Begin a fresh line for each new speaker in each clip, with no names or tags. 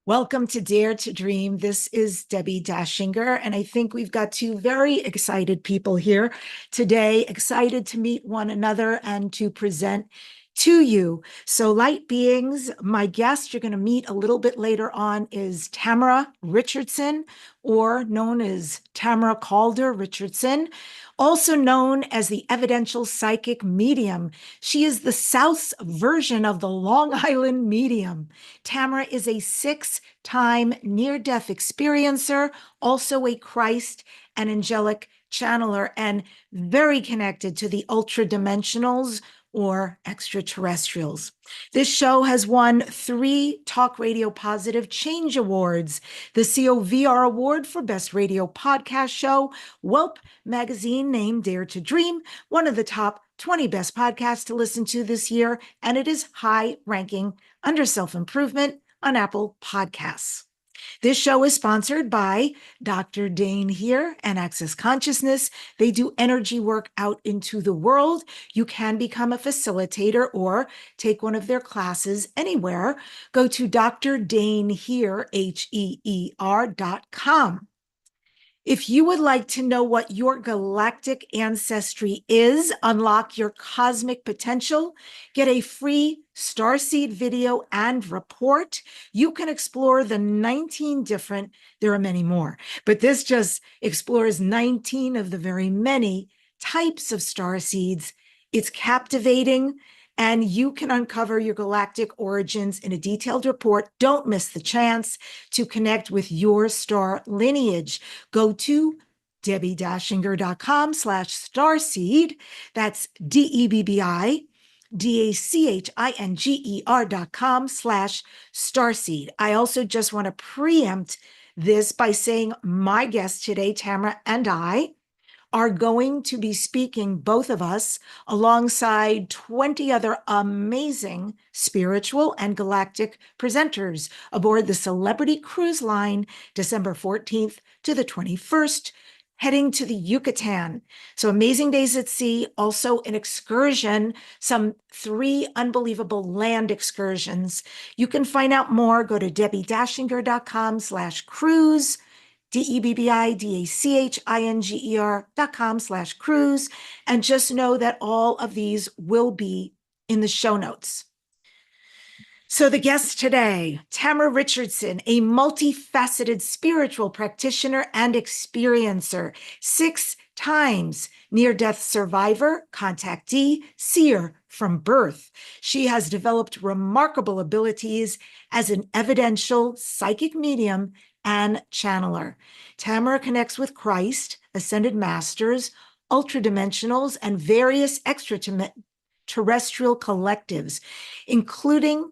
Welcome to Dare to Dream. This is Debbi Dachinger, and I think we've got two very excited people here today, excited to meet one another and to present to you. So, light beings, my guest you're going to meet a little bit later on is Tamara Richardson, or known as Tamara Calder Richardson, also known as the evidential psychic medium. She is the South's version of the Long Island medium. Tamara is a six-time near-death experiencer, also a Christ and angelic channeler, and very connected to the ultra-dimensionals or extraterrestrials. This show has won 3 Talk Radio Positive Change Awards, the COVR Award for Best Radio Podcast Show, Whelp magazine named Dare to Dream, one of the top 20 best podcasts to listen to this year, and it is high ranking under self-improvement on Apple Podcasts. This show is sponsored by Dr. Dane here and Access Consciousness. They do energy work out into the world. You can become a facilitator or take one of their classes anywhere. Go to drdanehere, HEER.com. If you would like to know what your galactic ancestry is, unlock your cosmic potential, get a free starseed video and report, you can explore the 19 different, there are many more, but this just explores 19 of the very many types of starseeds. It's captivating, and you can uncover your galactic origins in a detailed report. Don't miss the chance to connect with your star lineage. Go to DebbiDachinger.com/starseed. That's DebbiDachinger.com/starseed. I also just want to preempt this by saying my guest today, Tamara, and I are going to be speaking, both of us, alongside 20 other amazing spiritual and galactic presenters aboard the Celebrity Cruise Line, December 14th to the 21st, heading to the Yucatan. So amazing days at sea, also an excursion, some 3 unbelievable land excursions. You can find out more, go to DebbiDachinger.com/cruise, DebbiDachinger.com/cruise. And just know that all of these will be in the show notes. So the guest today, Tamara Richardson, a multifaceted spiritual practitioner and experiencer, 6 times near-death survivor, contactee, seer from birth. She has developed remarkable abilities as an evidential psychic medium and channeler. Tamara connects with Christ, ascended masters, ultradimensionals, and various extraterrestrial collectives, including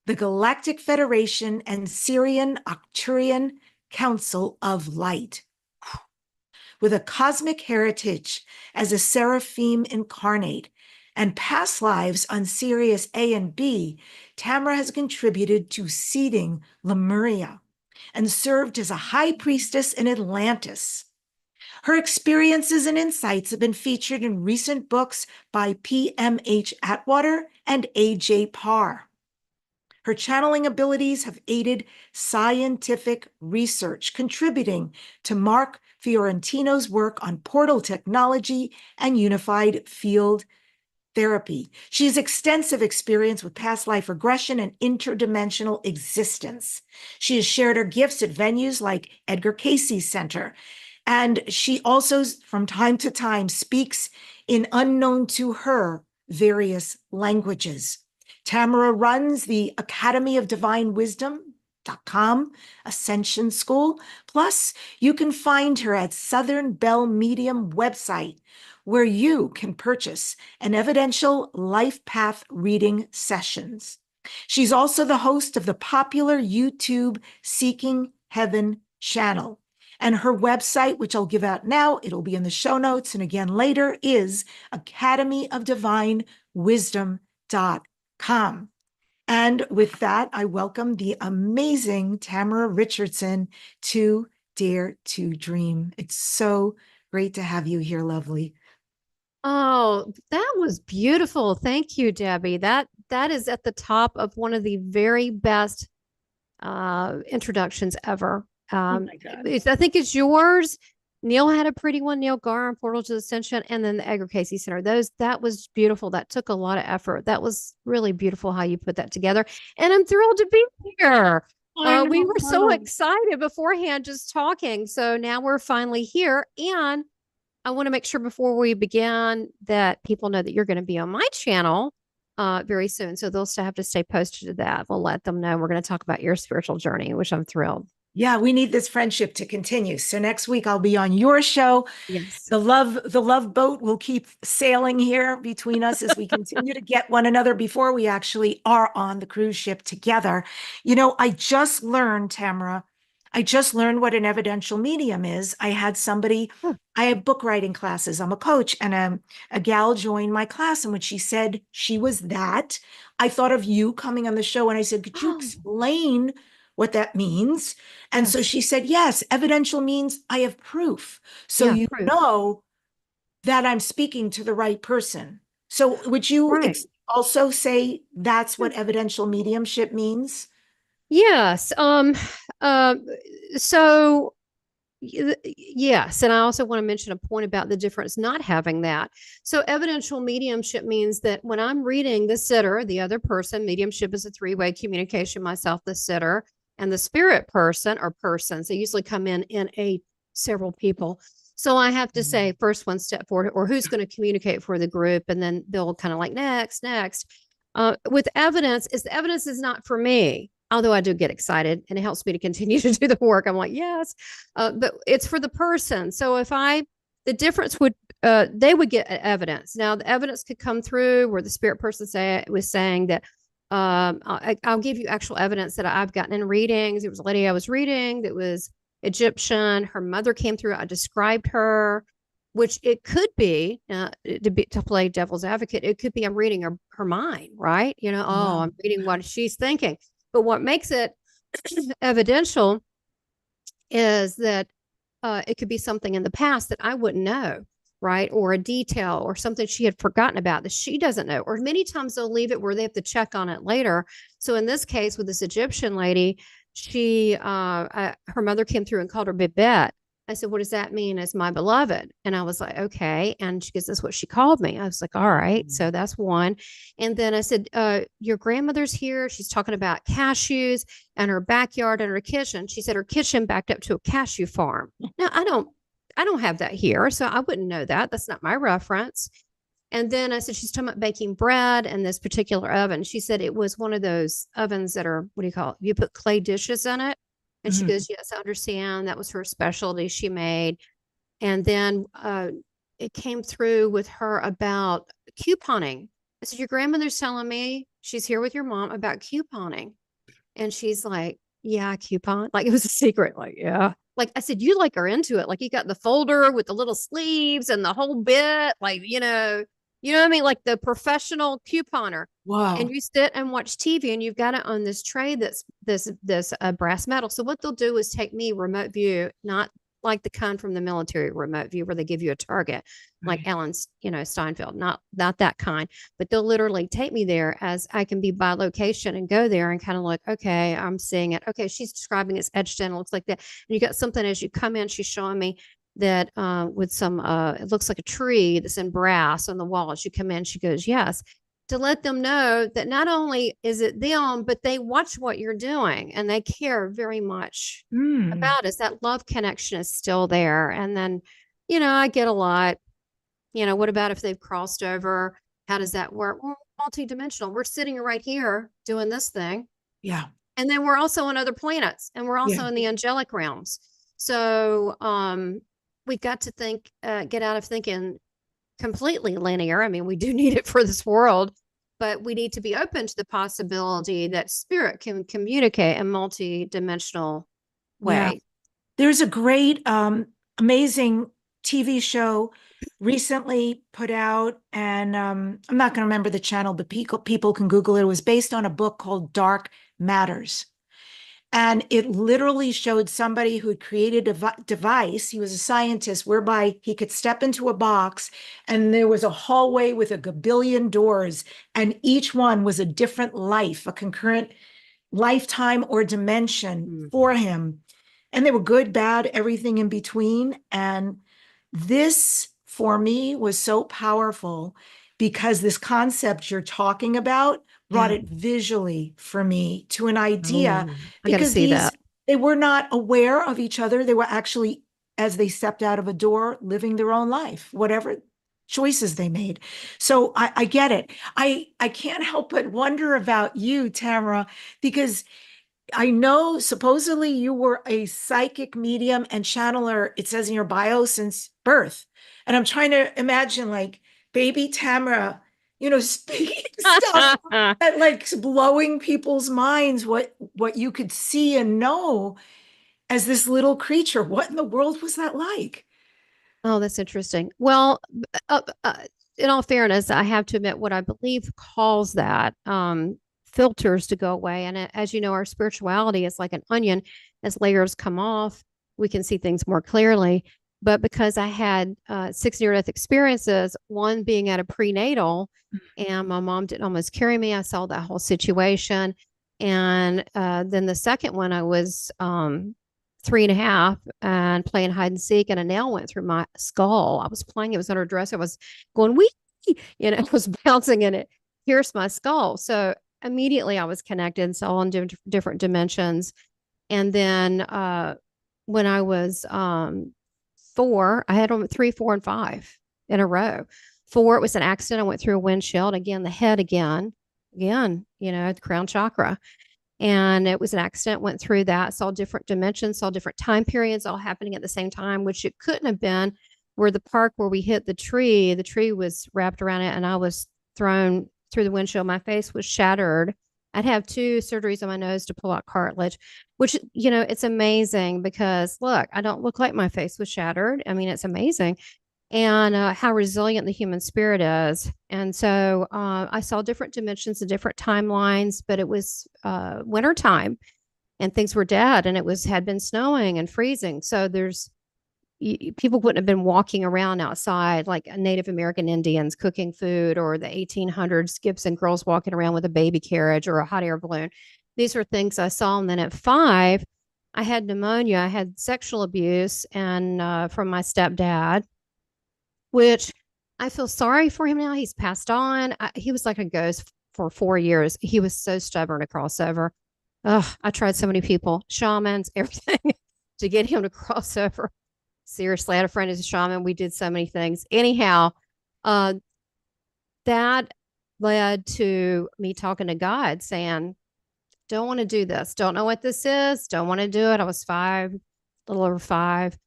the Galactic Federation and Syrian Arcturian Council of Light. With a cosmic heritage as a seraphim incarnate and past lives on Sirius A and B, Tamara has contributed to seeding Lemuria and served as a high priestess in Atlantis. Her experiences and insights have been featured in recent books by P.M.H. Atwater and A.J. Parr. Her channeling abilities have aided scientific research, contributing to Mark Fiorentino's work on portal technology and unified field therapy. She has extensive experience with past life regression and interdimensional existence. She has shared her gifts at venues like Edgar Cayce Center, and she also, from time to time, speaks in unknown to her various languages. Tamara runs the Academy of Divine Wisdom.com Ascension School. Plus, you can find her at Southern Belle Medium website, where you can purchase an evidential life path reading sessions. She's also the host of the popular YouTube Seeking Heaven channel. And her website, which I'll give out now, it'll be in the show notes and again later, is academyofdivinewisdom.com. And with that, I welcome the amazing Tamara Richardson to Dare to Dream. It's so great to have you here, lovely.
Oh, that was beautiful. Thank you, Debbie. That is at the top of one of the very best introductions ever.
Oh my God.
I think it's yours. Neil had a pretty one, Neil Gar and Portal to Ascension, and then the Edgar Casey Center. That was beautiful. That took a lot of effort. That was really beautiful how you put that together. And I'm thrilled to be here.
I
We were so
know.
excited beforehand just talking. So now we're finally here. And I want to make sure before we begin that people know that you're going to be on my channel very soon. So they'll still have to stay posted to that. We'll let them know. We're going to talk about your spiritual journey, which I'm thrilled.
Yeah, we need this friendship to continue. So next week I'll be on your show.
Yes.
The love boat will keep sailing here between us as we continue to get one another before we actually are on the cruise ship together. I just learned, Tamara, I just learned what an evidential medium is.
Huh.
I have book writing classes. I'm a coach, and a gal joined my class. And when she said she was that, I thought of you coming on the show, and I said, could you
Oh,
explain what that means? And so
yes.
she said, yes, evidential means I have proof. So
Yeah,
you
proof.
know that I'm speaking to the right person. So would you
Right.
also say that's what evidential mediumship means?
Yes. Um, so yes, and I also want to mention a point about the difference not having that. So evidential mediumship means that when I'm reading the sitter, the other person, mediumship is a three-way communication, myself, the sitter, and the spirit person or persons. They usually come in a several people. So I have to say first one step forward, or who's going to communicate for the group, and then they'll kind of like next, next. With evidence, is the evidence is not for me, although I do get excited and it helps me to continue to do the work. I'm like, yes, but it's for the person. So the difference would, they would get evidence. Now, the evidence could come through where the spirit person was saying that, I'll give you actual evidence that I've gotten in readings. It was a lady I was reading that was Egyptian. Her mother came through. I described her, which it could be, to play devil's advocate. It could be I'm reading her mind, right? Oh,
Wow.
I'm reading what she's thinking. But what makes it evidential is that it could be something in the past that I wouldn't know, right? Or a detail or something she had forgotten about that she doesn't know. Or many times they'll leave it where they have to check on it later. So in this case with this Egyptian lady, her mother came through and called her Bibette. I said, what does that mean as my beloved? And I was like, okay. And she goes, that's what she called me. I was like, all right. So that's one. And then I said, your grandmother's here. She's talking about cashews and her backyard and her kitchen. She said her kitchen backed up to a cashew farm. Now I don't have that here. So I wouldn't know that. That's not my reference. And then I said, she's talking about baking bread in this particular oven. She said it was one of those ovens that are, what do you call it? You put clay dishes in it. And she
Mhm.
goes, yes, I understand. That was her specialty she made. And then it came through with her about couponing. I said, your grandmother's telling me she's here with your mom about couponing. And she's like, yeah, I coupon. Like it was a secret. Like, yeah. Like I said, you like are into it. Like you got the folder with the little sleeves and the whole bit. Like, what I mean? Like the professional couponer. And
Wow.
you sit and watch TV and you've got it on this tray that's this brass metal. So what they'll do is take me remote view, not like the kind from the military remote view where they give you a target, like
Right.
Alan's, Steinfeld, not that kind, but they'll literally take me there as I can be by location and go there and kind of like, okay, I'm seeing it. Okay, she's describing it's etched in, it looks like that. And you got something as you come in, she's showing me that with some it looks like a tree that's in brass on the wall. As you come in, she goes, yes, to let them know that not only is it them, but they watch what you're doing and they care very much
Mm.
about us. That love connection is still there. And then, I get a lot, what about if they've crossed over? How does that work? Well, multidimensional. We're sitting right here doing this thing.
Yeah.
And then we're also on other planets and we're
Yeah.
also in the angelic realms. So we've got to get out of thinking completely linear. I mean, we do need it for this world, but we need to be open to the possibility that spirit can communicate in multi-dimensional
Yeah.
way.
There's a great, amazing TV show recently put out, and I'm not going to remember the channel, but people can Google it. It was based on a book called Dark Matters. And it literally showed somebody who had created a device. He was a scientist whereby he could step into a box and there was a hallway with a gabillion doors, and each one was a different life, a concurrent lifetime or dimension for him. And they were good, bad, everything in between. And this for me was so powerful because this concept you're talking about brought it visually for me to an idea,
I got to
because
see that.
they were not aware of each other. They were actually, as they stepped out of a door, living their own life, whatever choices they made. So I get it. I can't help but wonder about you, Tamara, because I know supposedly you were a psychic medium and channeler, it says in your bio, since birth. And I'm trying to imagine like baby Tamara, speaking stuff that like blowing people's minds, what you could see and know as this little creature. What in the world was that like?
Oh, that's interesting. Well, in all fairness, I have to admit what I believe calls that filters to go away. And as you know, our spirituality is like an onion. As layers come off, we can see things more clearly. But because I had 6 near-death experiences, one being at a prenatal, and my mom didn't almost carry me, I saw that whole situation. And then the second one, I was 3.5 and playing hide and seek, and a nail went through my skull. I was playing, it was under a dress. I was going, wee, it was bouncing and it pierced my skull. So immediately I was connected, saw in different dimensions. And then when I was 4, I had 3, 4, and 5 in a row. 4, it was an accident. I went through a windshield, again, the head again, the crown chakra. And it was an accident, went through that, saw different dimensions, saw different time periods all happening at the same time, which it couldn't have been where the park where we hit the tree was wrapped around it and I was thrown through the windshield. My face was shattered. I'd have 2 surgeries on my nose to pull out cartilage, which, it's amazing because look, I don't look like my face was shattered. I mean, it's amazing. And how resilient the human spirit is. And so I saw different dimensions and different timelines, but it was winter time and things were dead and had been snowing and freezing. So people wouldn't have been walking around outside like Native American Indians cooking food, or the 1800s Gibson girls walking around with a baby carriage or a hot air balloon. These were things I saw. And then at 5, I had pneumonia. I had sexual abuse and from my stepdad, which I feel sorry for him now. He's passed on. He was like a ghost for 4 years. He was so stubborn to cross over. I tried so many people, shamans, everything to get him to cross over. Seriously, I had a friend who's a shaman. We did so many things. Anyhow, that led to me talking to God saying, don't want to do this. Don't know what this is. Don't want to do it. I was 5, a little over 5.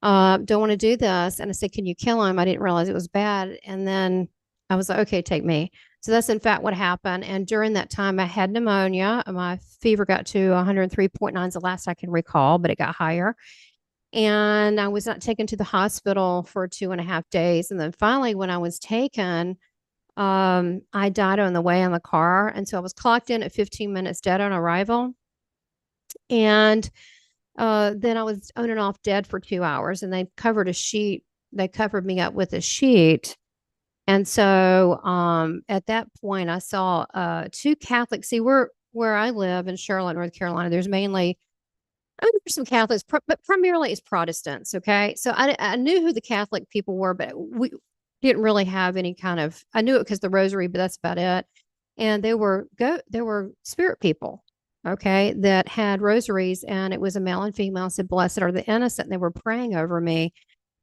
Don't want to do this. And I said, can you kill him? I didn't realize it was bad. And then I was like, okay, take me. So that's in fact what happened. And during that time, I had pneumonia. My fever got to 103.9 is the last I can recall, but it got higher. And I was not taken to the hospital for 2.5 days. And then finally, when I was taken, I died on the way in the car. And so I was clocked in at 15 minutes dead on arrival. And then I was on and off dead for 2 hours, and they covered me up with a sheet. And so at that point I saw 2 Catholics. See, where I live in Charlotte, North Carolina, there's mainly, there's some Catholics, but primarily it's Protestants. Okay. So I knew who the Catholic people were, but we didn't really have any kind of, I knew it because the rosary, but that's about it. And they were spirit people, okay, that had rosaries, and it was a male and female, said, blessed are the innocent. And they were praying over me.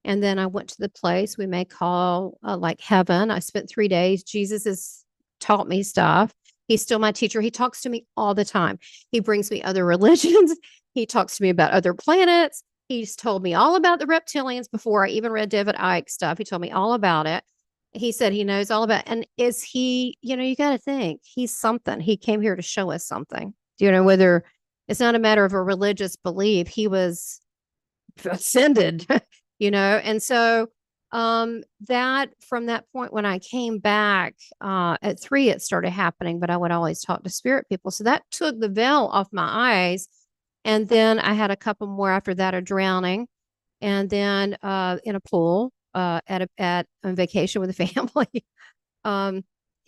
And then I went to the place we may call like heaven. I spent 3 days. Jesus has taught me stuff. He's still my teacher. He talks to me all the time. He brings me other religions. He talks to me about other planets. He's told me all about the reptilians before I even read David Icke stuff. He told me all about it. He said he knows all about it. And is he, you got to think he's something. He came here to show us something. Whether it's not a matter of a religious belief, he was ascended, And so that from that point when I came back at 3, it started happening, but I would always talk to spirit people. So that took the veil off my eyes. And then I had a couple more after that of drowning, and then in a pool on vacation with a family.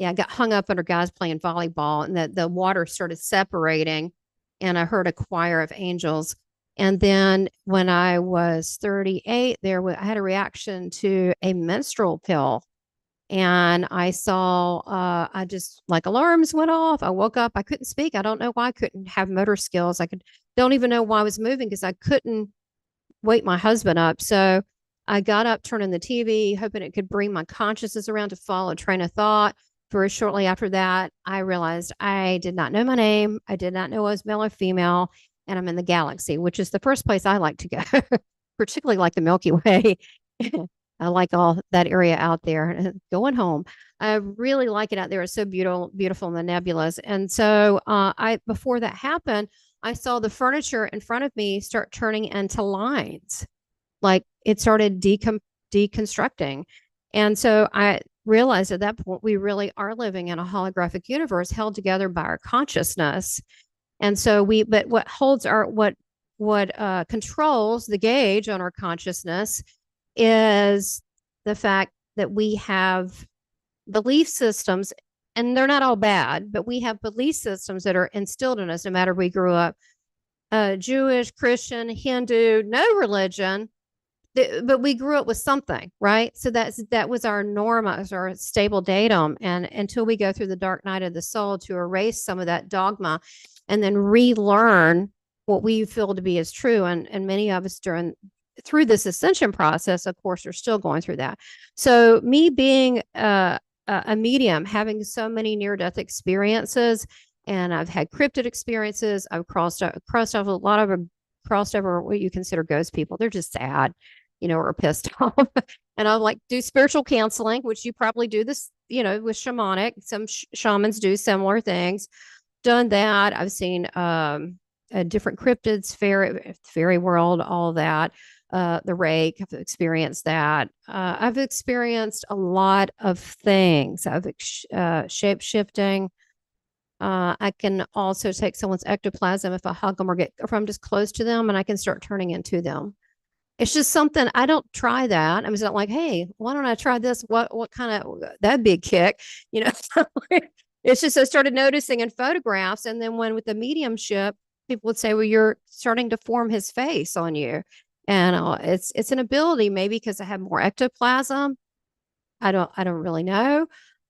Yeah, I got hung up under guys playing volleyball, and the water started separating, and I heard a choir of angels. And then when I was 38, I had a reaction to a menstrual pill, and I saw, I just like alarms went off. I woke up. I couldn't speak. I don't know why I couldn't have motor skills. Don't even know why I was moving because I couldn't wake my husband up. So I got up, turning the TV, hoping it could bring my consciousness around to follow a train of thought. Very shortly after that, I realized I did not know my name. I did not know I was male or female, and I'm in the galaxy, which is the first place I like to go, particularly like the Milky Way. I like all that area out there. Going home, I really like it out there. It's so beautiful, beautiful in the nebulas. And so, I before that happened, I saw the furniture in front of me start turning into lines, like it started deconstructing. And so I realized at that point we really are living in a holographic universe held together by our consciousness. And so but what holds our what controls the gauge on our consciousness is the fact that we have belief systems, and they're not all bad, but we have belief systems that are instilled in us no matter we grew up Jewish, Christian, Hindu, no religion, but we grew up with something, right? So that was our norm, as our stable datum, and until we go through the dark night of the soul to erase some of that dogma and then relearn what we feel to be as true. And many of us through this ascension process, of course, are still going through that. So me being a medium, having so many near-death experiences, and I've had cryptid experiences. I've crossed over a lot of crossed over what you consider ghost people. They're just sad, or pissed off. And I like do spiritual counseling, which you probably do this, with shamanic. Some shamans do similar things. Done that. I've seen different cryptids, fairy world, all of that. The rake, I've experienced that. I've experienced a lot of things. I've shape shifting. I can also take someone's ectoplasm if I hug them if I'm just close to them, and I can start turning into them. It's just something I don't try that. I'm just not like, hey, why don't I try this? What kind of that'd be a kick, It's just I started noticing in photographs, and then with the mediumship, people would say, well, you're starting to form his face on you. And it's an ability, maybe because I have more ectoplasm. I don't really know.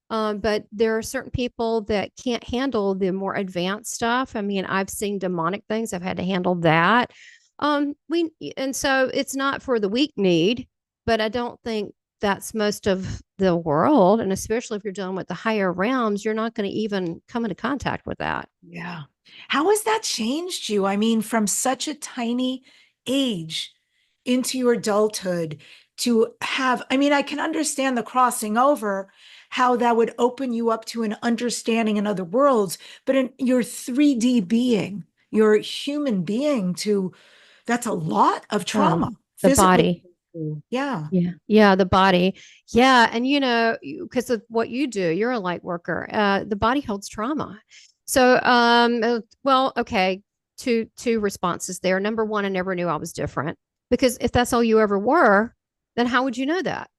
But there are certain people that can't handle the more advanced stuff. I mean, I've seen demonic things. I've had to handle that. And so it's not for the weak need, but I don't think that's most of the world. And especially if you're dealing with the higher realms, you're not going to even come into contact with that.
Yeah. How has that changed you? I mean, from such a tiny age into your adulthood to I can understand the crossing over, how that would open you up to an understanding in other worlds, but in your 3D being, your human being that's a lot of trauma.
The body.
Yeah.
Yeah, the body. Yeah. And because of what you do, you're a light worker. The body holds trauma. So, well, okay, two responses there. Number one, I never knew I was different, because if that's all you ever were, then how would you know that?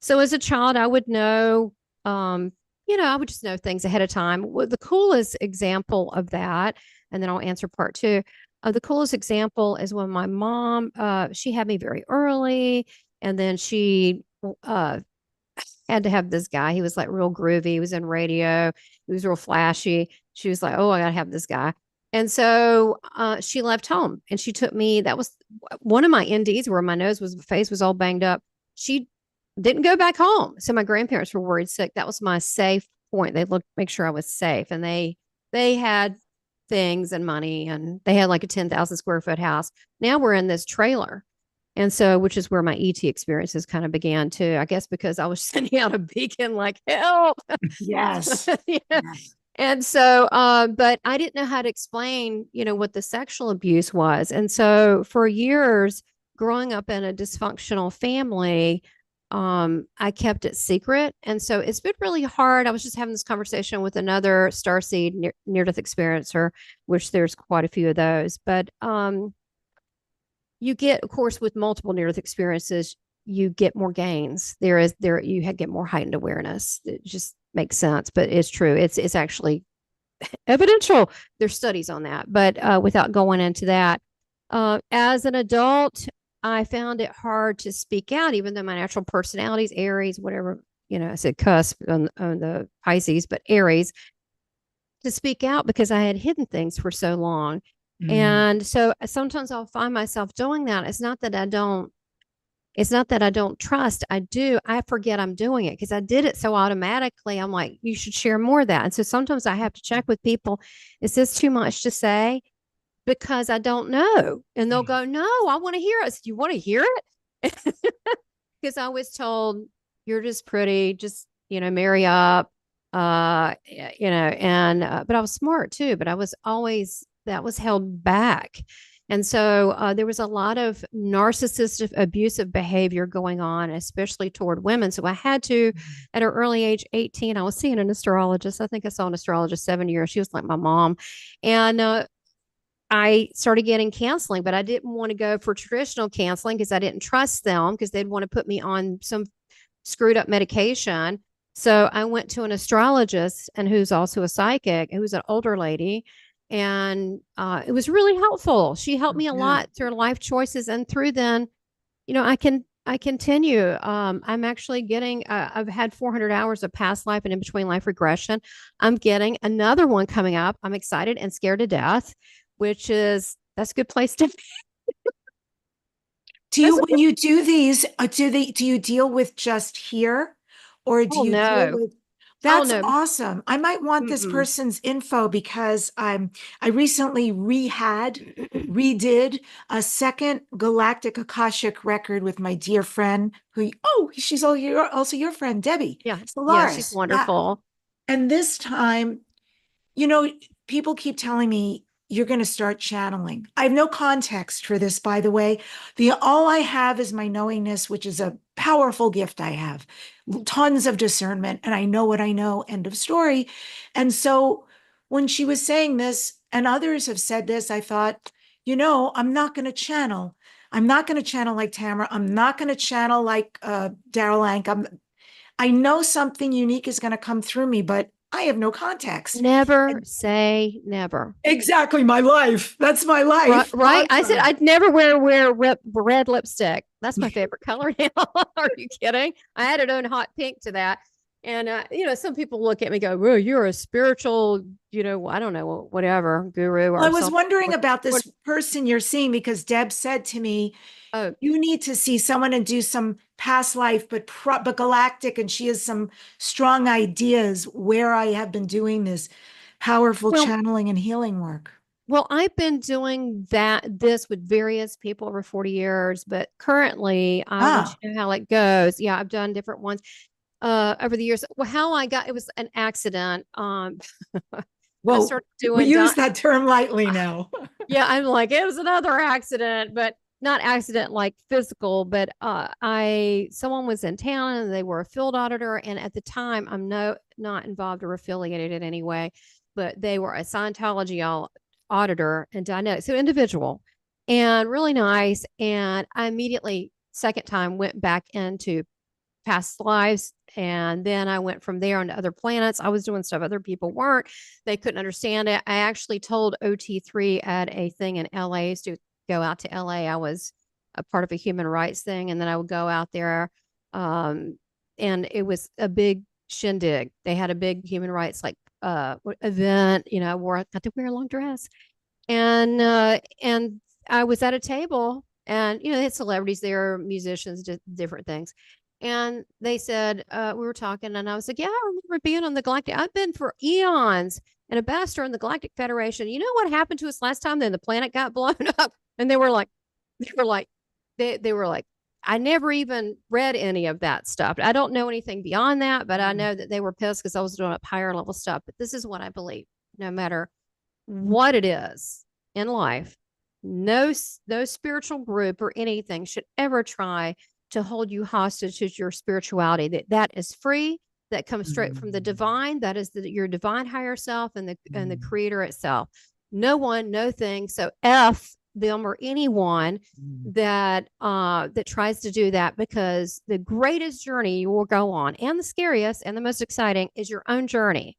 So as a child, I would know, I would just know things ahead of time. The coolest example of that, and then I'll answer part two. The coolest example is when my mom, she had me very early, and then she had to have this guy. He was like real groovy. He was in radio. He was real flashy. She was like, oh, I got to have this guy. And so she left home, and she took me. That was one of my NDs where my face was all banged up. She didn't go back home. So my grandparents were worried sick. That was my safe point. They looked, make sure I was safe. And they had things and money, and they had like a 10,000 square foot house. Now we're in this trailer. And so, which is where my ET experiences kind of began too, I guess, because I was sending out a beacon like, help.
Yes.
Yeah.
Yes.
And so, but I didn't know how to explain, what the sexual abuse was. And so for years, growing up in a dysfunctional family, I kept it secret. And so it's been really hard. I was just having this conversation with another starseed near-death experiencer, which there's quite a few of those. But you get, of course, with multiple near-death experiences, you get more gains. You get more heightened awareness. It just make sense, but it's true. It's actually evidential. There's studies on that, but without going into that, as an adult, I found it hard to speak out, even though my natural personality is Aries, whatever, I said cuss on the Pisces, but Aries, to speak out because I had hidden things for so long. And so sometimes I'll find myself doing that. It's not that I don't trust. I do. I forget I'm doing it because I did it so automatically. I'm like, you should share more of that. And so sometimes I have to check with people. Is this too much to say? Because I don't know. And they'll go, no, I want to hear it. You want to hear it? Because I was told, you're just pretty, just, marry up, but I was smart too, but that was held back. And so there was a lot of narcissistic abusive behavior going on, especially toward women. So I had to, at an early age, 18, I was seeing an astrologist. I think I saw an astrologist 7 years. She was like my mom. And I started getting counseling, but I didn't want to go for traditional counseling because I didn't trust them because they'd want to put me on some screwed up medication. So I went to an astrologist and who's also a psychic, who's an older lady. And it was really helpful. She helped me a lot through life choices. And through then, I continue. I'm actually getting, I've had 400 hours of past life and in between life regression. I'm getting another one coming up. I'm excited and scared to death, that's a good place to be.
When you do these, do you deal with just here, or do you deal with? That's awesome. I might want this person's info because I recently redid a second galactic Akashic record with my dear friend she's also your friend, Debbie.
Yeah.
Solaris.
Yeah, she's wonderful.
Yeah. And this time, people keep telling me you're going to start channeling. I have no context for this, by the way. All I have is my knowingness, which is a powerful gift I have. Tons of discernment, and I know what I know, end of story. And so when she was saying this, and others have said this, I thought, I'm not going to channel. I'm not going to channel like Tamara. I'm not going to channel like Daryl Ank. I know something unique is going to come through me, but I have no context.
Never say never.
Exactly. My life. That's my life.
Right. I said I'd never wear red lipstick. That's my favorite color now. Are you kidding? I added on hot pink to that. And, some people look at me and go, well, you're a spiritual, I don't know, whatever, guru.
I was wondering about this person you're seeing because Deb said to me, you need to see someone and do some past life, but galactic. And she has some strong ideas where I have been doing this powerful channeling and healing work.
Well, I've been doing this with various people over 40 years, but currently I want you to know how it goes. Yeah, I've done different ones over the years. Well, how I got, it was an accident.
Well, we use that term lightly now.
Yeah, I'm like, it was another accident, but not accident like physical, but someone was in town and they were a field auditor. And at the time, I'm not involved or affiliated in any way, but they were a Scientology auditor and diagnostic, so individual and really nice. And I immediately, second time, went back into past lives. And then I went from there onto other planets. I was doing stuff other people weren't. They couldn't understand it. I actually told OT3 at a thing in LA. I used to go out to LA. I was a part of a human rights thing. And then I would go out there. And it was a big shindig. They had a big human rights event, I got to wear a long dress. And I was at a table and, they had celebrities there, musicians, different things. And they said, we were talking and I was like, yeah, I remember being on the Galactic. I've been for eons an ambassador in the Galactic Federation. You know what happened to us last time? Then the planet got blown up. And they were like, I never even read any of that stuff. I don't know anything beyond that, but I know that they were pissed because I was doing up higher level stuff. But this is what I believe, no matter what it is in life, no spiritual group or anything should ever try to hold you hostage to your spirituality. That is free. That comes straight from the divine. That is your divine higher self and the creator itself. No one, no thing. So F them or anyone that that tries to do that, because the greatest journey you will go on, and the scariest and the most exciting, is your own journey.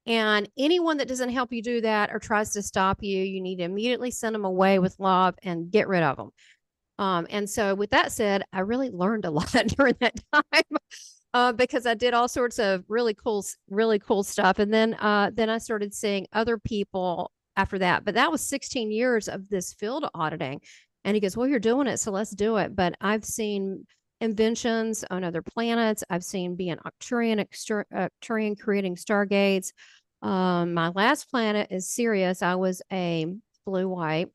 And anyone that doesn't help you do that or tries to stop you, you need to immediately send them away with love and get rid of them. And so with that said, I really learned a lot during that time, because I did all sorts of really cool stuff. And then I started seeing other people after that. But that was 16 years of this field auditing. And he goes, well, you're doing it, so let's do it. But I've seen inventions on other planets. I've seen being Arcturian creating stargates. My last planet is Sirius. I was a blue white,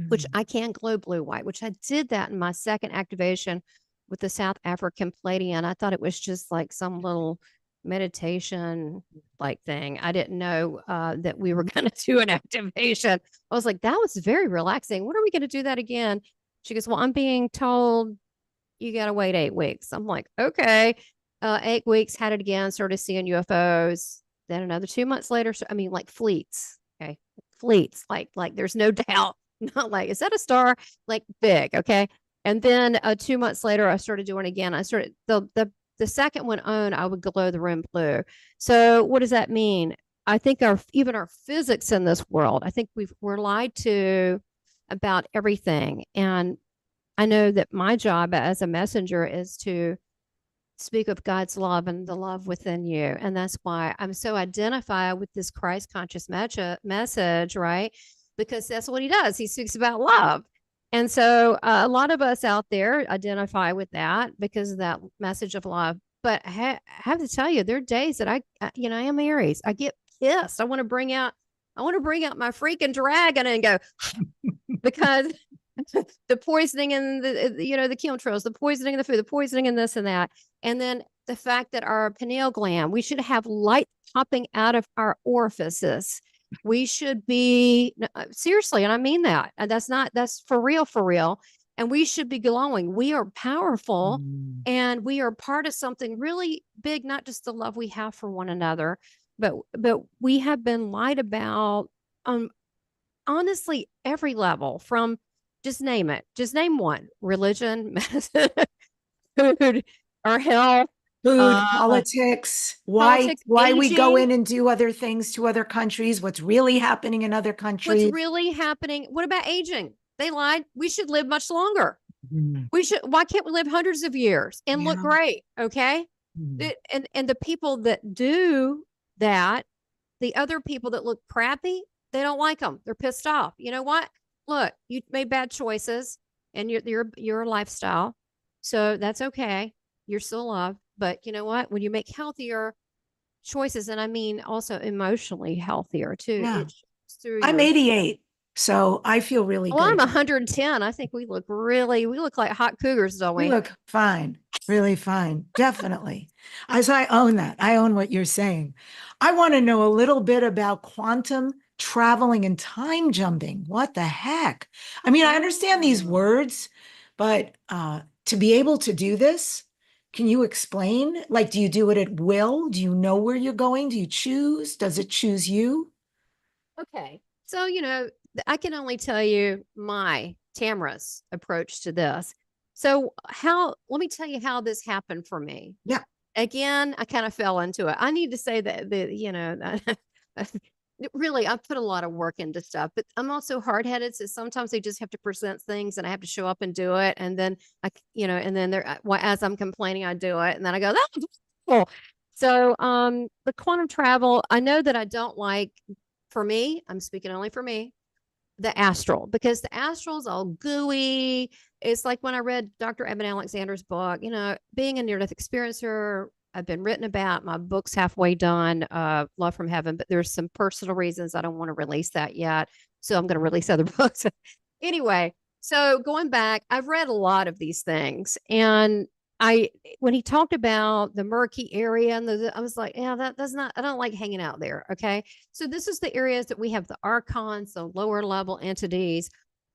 which I can glow blue white, which I did that in my second activation with the South African Palladian. I thought it was just like some little meditation like thing. I didn't know that we were going to do an activation. I was like, that was very relaxing. When are we going to do that again? She goes, well, I'm being told you got to wait 8 weeks. I'm like, okay. 8 weeks, had it again, started seeing UFOs. Then another 2 months later, so, I mean, like fleets. Okay. Fleets, like there's no doubt. Not like, is that a star? Like big. Okay. And then 2 months later, I started doing it again. I started the second one on, I would glow the room blue. So what does that mean? I think even our physics in this world, I think we're lied to about everything. And I know that my job as a messenger is to speak of God's love and the love within you. And that's why I'm so identified with this Christ conscious message, right? Because that's what he does. He speaks about love. And so a lot of us out there identify with that because of that message of love. But I have to tell you, there are days that I am Aries. I get pissed. I want to bring out my freaking dragon and go, because the poisoning in the chemtrails, the poisoning in the food, the poisoning in this and that. And then the fact that our pineal gland, we should have light popping out of our orifices. We should be, seriously, and I mean that. And that's for real. And we should be glowing. We are powerful and we are part of something really big, not just the love we have for one another, but we have been lied about on honestly every level, from just name it. Just name one: religion, medicine, food, or health.
Food, politics, why we go
aging.
in and do other things to other countries, what's really happening in other countries.
What's really happening? What about aging? They lied. We should live much longer. Why can't we live hundreds of years and look great? Okay. And the people that do that, the other people that look crappy, they don't like them. They're pissed off. You know what? Look, you made bad choices and your lifestyle. So that's okay. You're still loved. But you know what? When you make healthier choices, and I mean also emotionally healthier too.
Yeah.
I'm
88, so I feel really good.
I'm 110. I think we look like hot cougars, don't we?
We look fine, really fine, definitely. As I own that. I own what you're saying. I want to know a little bit about quantum traveling and time jumping. What the heck? I mean, I understand these words, but to be able to do this, can you explain? Like, do you do it at will? Do you know where you're going? Do you choose? Does it choose you?
Okay. So, I can only tell you Tamara's approach to this. So let me tell you how this happened for me.
Yeah.
Again, I kind of fell into it. I need to say that, really, I put a lot of work into stuff, but I'm also hard-headed. So sometimes they just have to present things and I have to show up and do it. And then and then as I'm complaining, I do it. And then I go, that's cool. So, the quantum travel, I know that I don't like, for me, I'm speaking only for me, the astral, because the astral is all gooey. It's like when I read Dr. Eben Alexander's book, being a near-death experiencer, I've been written about. My book's halfway done, Love from Heaven, but there's some personal reasons I don't want to release that yet. So I'm going to release other books. Anyway, so going back, I've read a lot of these things. And when he talked about the murky area, and I was like, yeah, I don't like hanging out there. Okay. So this is the areas that we have the archons, the lower level entities,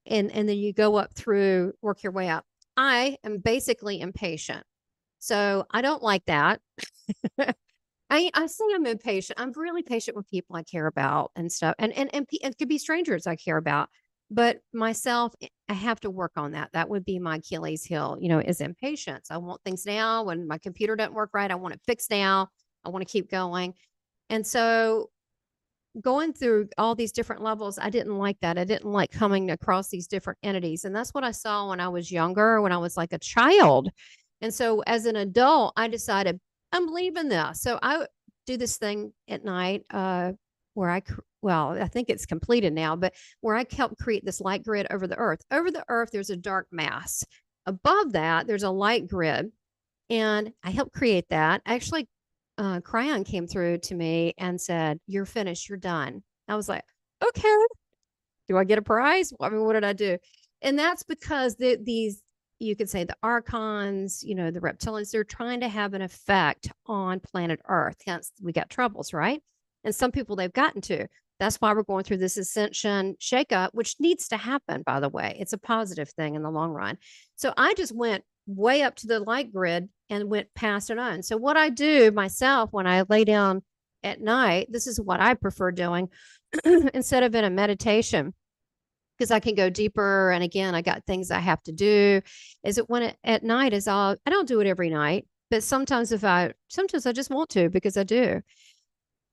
and then you go up through, work your way up. I am basically impatient. So I don't like that. I say I'm impatient. I'm really patient with people I care about and stuff. And it could be strangers I care about. But myself, I have to work on that. That would be my Achilles heel, is impatience. I want things now. When my computer doesn't work right, I want it fixed now. I want to keep going. And so going through all these different levels, I didn't like that. I didn't like coming across these different entities. And that's what I saw when I was younger, when I was like a child. And so as an adult, I decided I'm leaving this. So I do this thing at night where I think it's completed now, but where I help create this light grid over the earth. Over the earth, there's a dark mass. Above that, there's a light grid. And I helped create that. Actually, Cryon came through to me and said, "You're finished. You're done." I was like, "Okay, do I get a prize?" I mean, what did I do? And that's because these, you could say, the archons, the reptilians, they're trying to have an effect on planet Earth. Hence, we got troubles, right? And some people they've gotten to. That's why we're going through this ascension shakeup, which needs to happen, by the way. It's a positive thing in the long run. So I just went way up to the light grid and went past it on. So what I do myself when I lay down at night, this is what I prefer doing instead of in a meditation, because I can go deeper. And again, I got things I have to do. Is it at night I don't do it every night, but sometimes I just want to, because I do.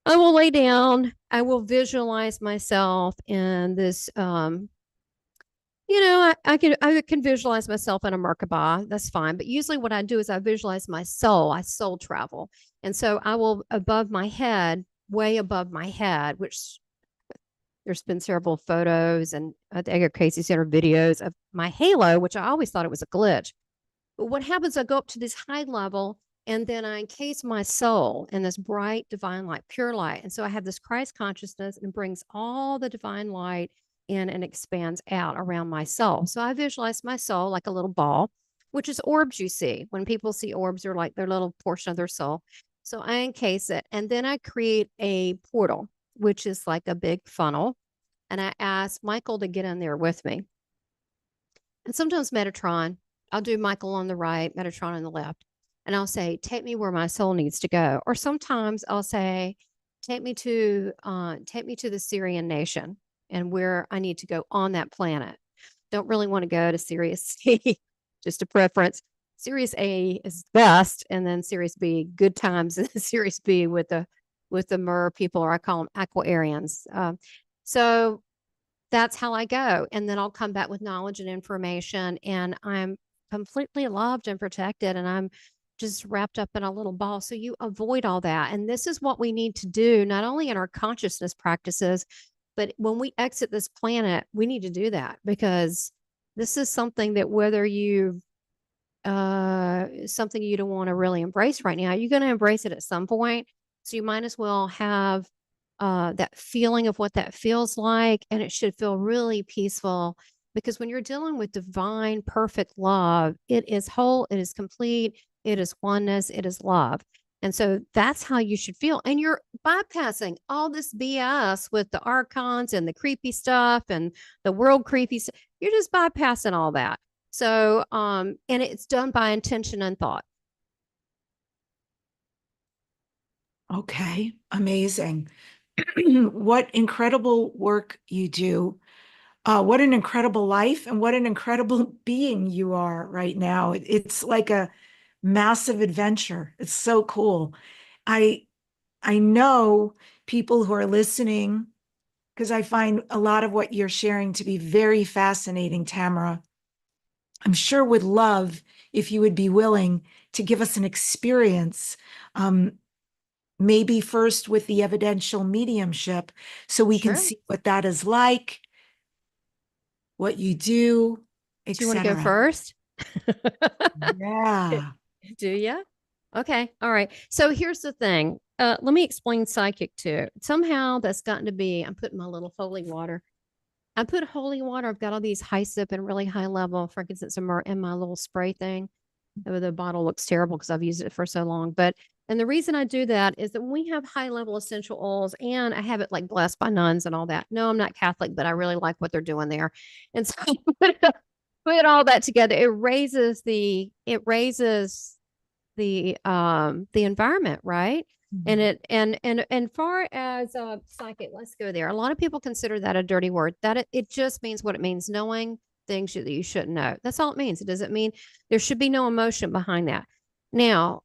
I will lay down. I will visualize myself in this, I can visualize myself in a Merkaba. That's fine. But usually what I do is I visualize my soul. I soul travel. And so I will above my head, way above my head, which there's been several photos and Edgar Casey Center videos of my halo, which I always thought it was a glitch. But what happens, I go up to this high level and then I encase my soul in this bright divine light, pure light. And so I have this Christ consciousness and brings all the divine light in and expands out around my soul. So I visualize my soul like a little ball, which is orbs you see. When people see orbs, they're like their little portion of their soul. So I encase it and then I create a portal, which is like a big funnel. And I ask Michael to get in there with me. And sometimes Metatron, I'll do Michael on the right, Metatron on the left. And I'll say, "Take me where my soul needs to go." Or sometimes I'll say, take me to the Syrian nation and where I need to go on that planet. Don't really want to go to Sirius C, just a preference. Sirius A is best, and then Sirius B, good times. And Sirius B with the Mer people, or I call them Aquarians. So that's how I go. And then I'll come back with knowledge and information, and I'm completely loved and protected, and I'm just wrapped up in a little ball. So you avoid all that. And this is what we need to do, not only in our consciousness practices, but when we exit this planet, we need to do that, because this is something that whether you something you don't want to really embrace right now, you're going to embrace it at some point. So you might as well have that feeling of what that feels like. And it should feel really peaceful, because when you're dealing with divine, perfect love, it is whole, it is complete, it is oneness, it is love. And so that's how you should feel. And you're bypassing all this BS with the archons and the creepy stuff and the world creepy stuff. You're just bypassing all that. So, and it's done by intention and thought.
Okay, amazing. What incredible work you do. What an incredible life and what an incredible being you are right now. It's like a massive adventure. It's so cool. I I know people who are listening, because I find a lot of what you're sharing to be very fascinating, Tamara. I'm sure would love if you would be willing to give us an experience, maybe first with the evidential mediumship, so we can
Sure.
see what that is like, what you do,
Do you want to go
etc.
first?
Yeah.
Do you? Okay. All right. So here's the thing. Let me explain psychic too. Somehow that's gotten to be, I'm putting my little holy water. I put holy water. I've got all these high sip and really high level frankincense in my little spray thing. The bottle looks terrible because I've used it for so long. And the reason I do that is that when we have high level essential oils, and I have it like blessed by nuns and all that. No, I'm not Catholic, but I really like what they're doing there. And so put all that together, it raises the environment, right? And and far as psychic, let's go there. A lot of people consider that a dirty word. It just means what it means, knowing things that you shouldn't know. That's all it means. It doesn't mean there should be no emotion behind that. Now,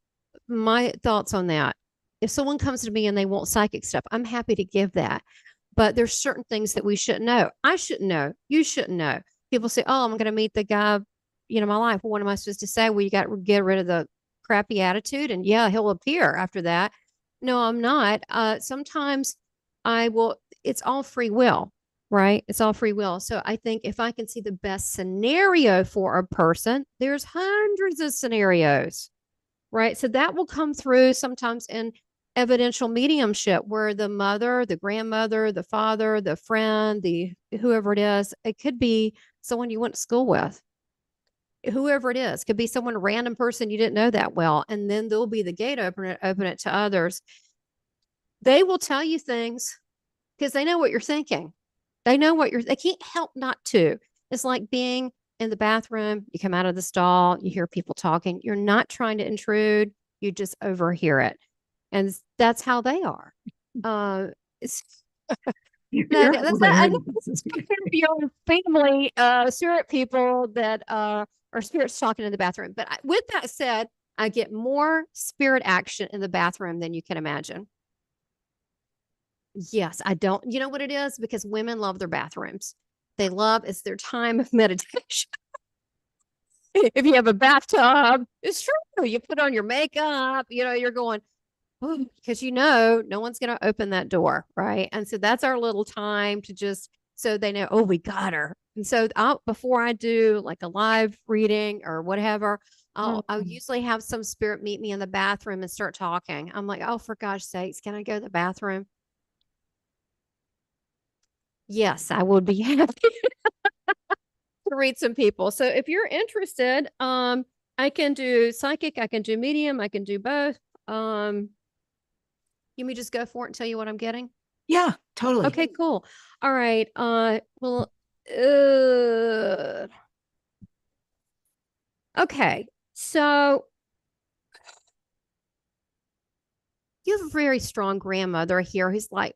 my thoughts on that. If someone comes to me and they want psychic stuff, I'm happy to give that. But there's certain things that we shouldn't know. I shouldn't know. You shouldn't know. People say, "Oh, I'm going to meet the guy, my life." Well, what am I supposed to say? Well, you got to get rid of the crappy attitude, and yeah, he'll appear after that. No, I'm not. Sometimes I will. It's all free will, right? It's all free will. So I think if I can see the best scenario for a person, there's hundreds of scenarios, right? So that will come through sometimes in evidential mediumship, where the mother, the grandmother, the father, the friend, the whoever it is, it could be someone you went to school with, whoever it is, could be someone, a random person you didn't know that well. And then there'll be the gate open it to others. They will tell you things because they know what you're thinking. They know they can't help not to. It's like being in the bathroom. You come out of the stall, you hear people talking. You're not trying to intrude. You just overhear it. And that's how they are. It's that's not, I know this is your family, spirit people that are spirits talking in the bathroom. But with that said, I get more spirit action in the bathroom than you can imagine. Yes, I don't. You know what it is? Because women love their bathrooms. It's their time of meditation. If you have a bathtub, it's true. You put on your makeup, you're going, because no one's going to open that door, right? And so that's our little time to just, so they know, oh, we got her. And so before I do like a live reading or whatever, I'll usually have some spirit meet me in the bathroom and start talking. I'm like, oh, for gosh sakes, can I go to the bathroom? Yes, I would be happy to read some people. So if you're interested, I can do psychic, I can do medium, I can do both. You me just go for it and tell you what I'm getting?
Yeah, totally.
Okay, cool. All right. Well, okay. So you have a very strong grandmother here who's like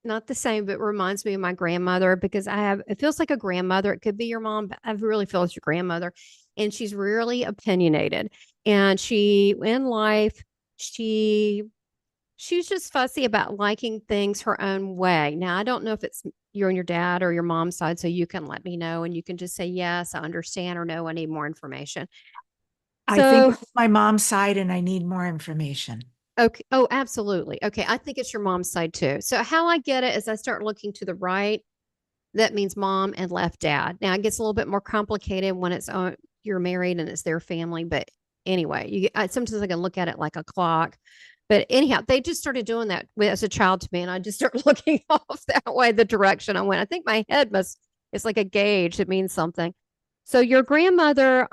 not the same, but reminds me of my grandmother, because it feels like a grandmother. It could be your mom, but I really feel it's your grandmother. And she's really opinionated. And in life, she's just fussy about liking things her own way. Now, I don't know if it's you're on your dad or your mom's side, so you can let me know and you can just say, yes, I understand, or no, I need more information.
I think it's my mom's side and I need more information.
Okay. Oh, absolutely. Okay. I think it's your mom's side too. So how I get it is I start looking to the right. That means mom, and left, dad. Now it gets a little bit more complicated when you're married and it's their family. But anyway, sometimes I can look at it like a clock. But anyhow, they just started doing that as a child to me, and I just started looking off that way, the direction I went. I think my head it's like a gauge. It means something. So your grandmother,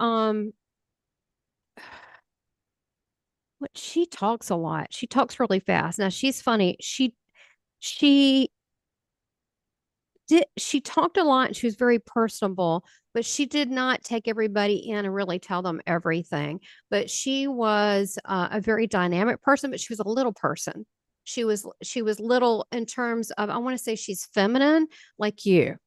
she talks a lot. She talks really fast. Now she's funny. She talked a lot and she was very personable, but she did not take everybody in and really tell them everything. But she was a very dynamic person, but she was a little person. She was little in terms of, I want to say she's feminine like you.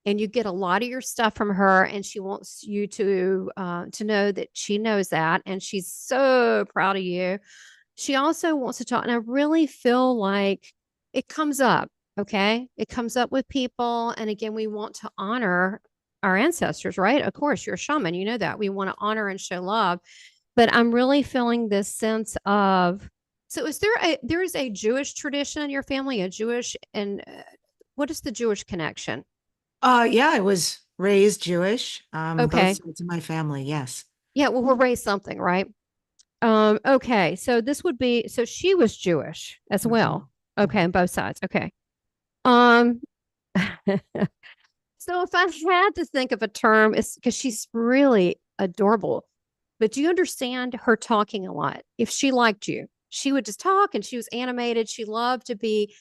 And you get a lot of your stuff from her, and she wants you to know that she knows that, and she's so proud of you. She also wants to talk, and I really feel like it comes up. Okay, it comes up with people, and again, we want to honor our ancestors, right? Of course, you're a shaman, you know that we want to honor and show love, but I'm really feeling this sense of. So, there is a Jewish tradition in your family, and what is the Jewish connection?
Yeah, I was raised Jewish.
Okay.
Both sides of my family, yes.
Yeah, well, we're raised something, right? Okay. So she was Jewish as well. Okay, on both sides. Okay. So if I had to think of a term, it's because she's really adorable. But do you understand her talking a lot? If she liked you, she would just talk, and she was animated. She loved to be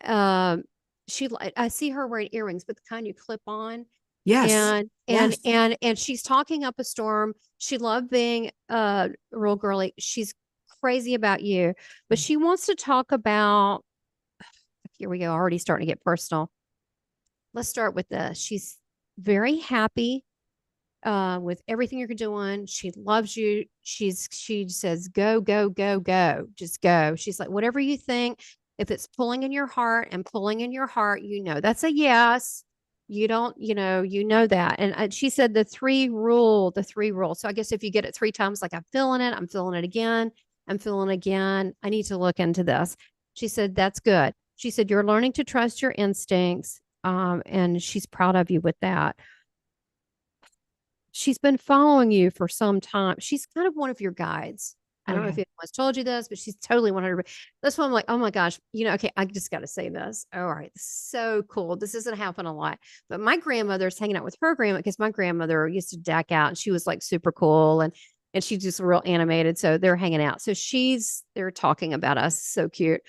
I see her wearing earrings, but the kind you clip on.
Yes.
And she's talking up a storm. She loved being real girly. She's crazy about you, but she wants to talk about, here we go, already starting to get personal. Let's start with this. She's very happy with everything you're doing. She loves you. She says, go, go, go, go. Just go. She's like, whatever you think, if it's pulling in your heart and pulling in your heart, that's a yes. You don't, you know that. And she said the three rule. So I guess if you get it 3 times, like I'm feeling it again, I'm feeling it again. I need to look into this. She said, that's good. She said, you're learning to trust your instincts. And she's proud of you with that. She's been following you for some time. She's kind of one of your guides. I don't know if anyone's told you this, but she's totally 100. That's why I'm like, oh my gosh, okay, I just got to say this. All right, so cool. This doesn't happen a lot, but my grandmother's hanging out with her grandma because my grandmother used to deck out, and she was like super cool, and she's just real animated. So they're hanging out. So they're talking about us. So cute,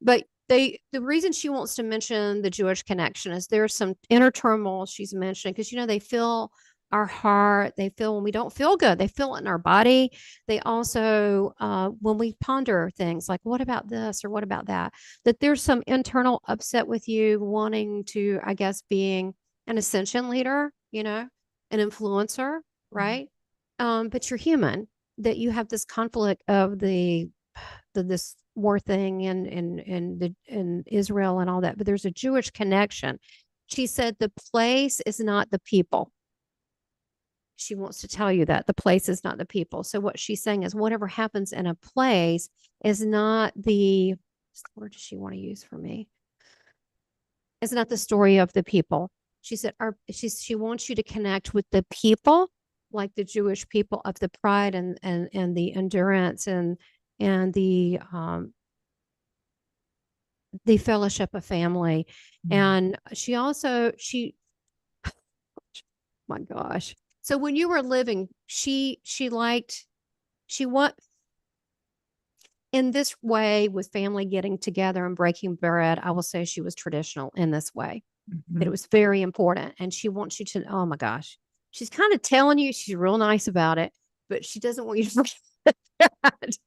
but the reason she wants to mention the Jewish connection is there's some inner turmoil she's mentioning because they feel our heart. They feel when we don't feel good. They feel it in our body. They also, when we ponder things like, what about this or what about that, that there's some internal upset with you wanting to, I guess, being an ascension leader, an influencer, right? But you're human, that you have this conflict of this war thing in Israel and all that. But there's a Jewish connection. She said the place is not the people. She wants to tell you that the place is not the people. So what she's saying is whatever happens in a place is not what word does she want to use for me? It's not the story of the people. She said she wants you to connect with the people, like the Jewish people, of the pride and the endurance and the fellowship of family. And she also my gosh. So when you were living, she in this way with family getting together and breaking bread, I will say she was traditional in this way. That it was very important. And she wants you to, oh my gosh, she's kind of telling you, she's real nice about it, but she doesn't want you to forget that.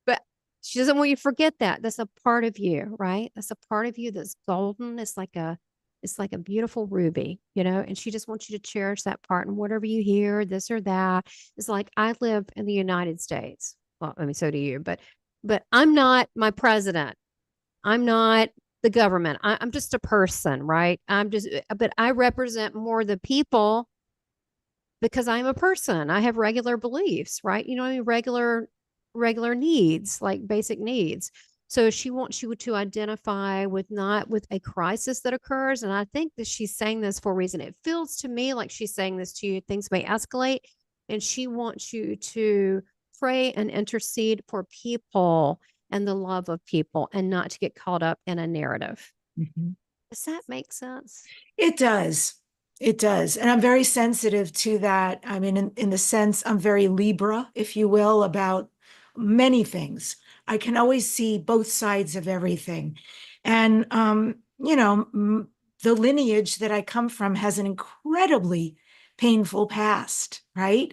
But she doesn't want you to forget that. That's a part of you, right? That's a part of you that's golden. It's like a beautiful ruby, and she just wants you to cherish that part. And whatever you hear, this or that, it's like, I live in the United States. Well, I mean, so do you, but I'm not my president. I'm not the government. I'm just a person, right? But I represent more the people because I'm a person. I have regular beliefs, right? I mean, regular needs, like basic needs. So she wants you to identify not with a crisis that occurs. And I think that she's saying this for a reason. It feels to me like she's saying this to you. Things may escalate, and she wants you to pray and intercede for people and the love of people, and not to get caught up in a narrative. Does that make sense?
It does. It does. And I'm very sensitive to that. I mean, in the sense, I'm very Libra, if you will, about many things. I can always see both sides of everything. And, the lineage that I come from has an incredibly painful past, right?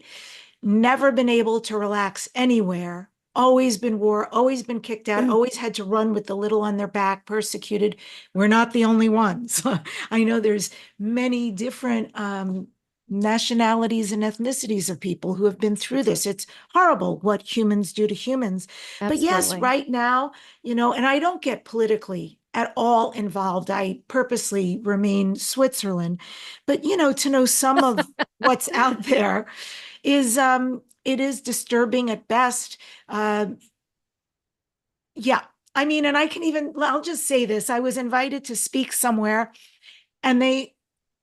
Never been able to relax anywhere. Always been war, always been kicked out, always had to run with the little on their back, persecuted. We're not the only ones. I know there's many different nationalities and ethnicities of people who have been through this. It's horrible what humans do to humans. But yes,
Absolutely.
right now, and I don't get politically at all involved. I purposely remain Switzerland. But, to know some of what's out there is it is disturbing at best. Yeah. I mean, and I'll just say this. I was invited to speak somewhere, and they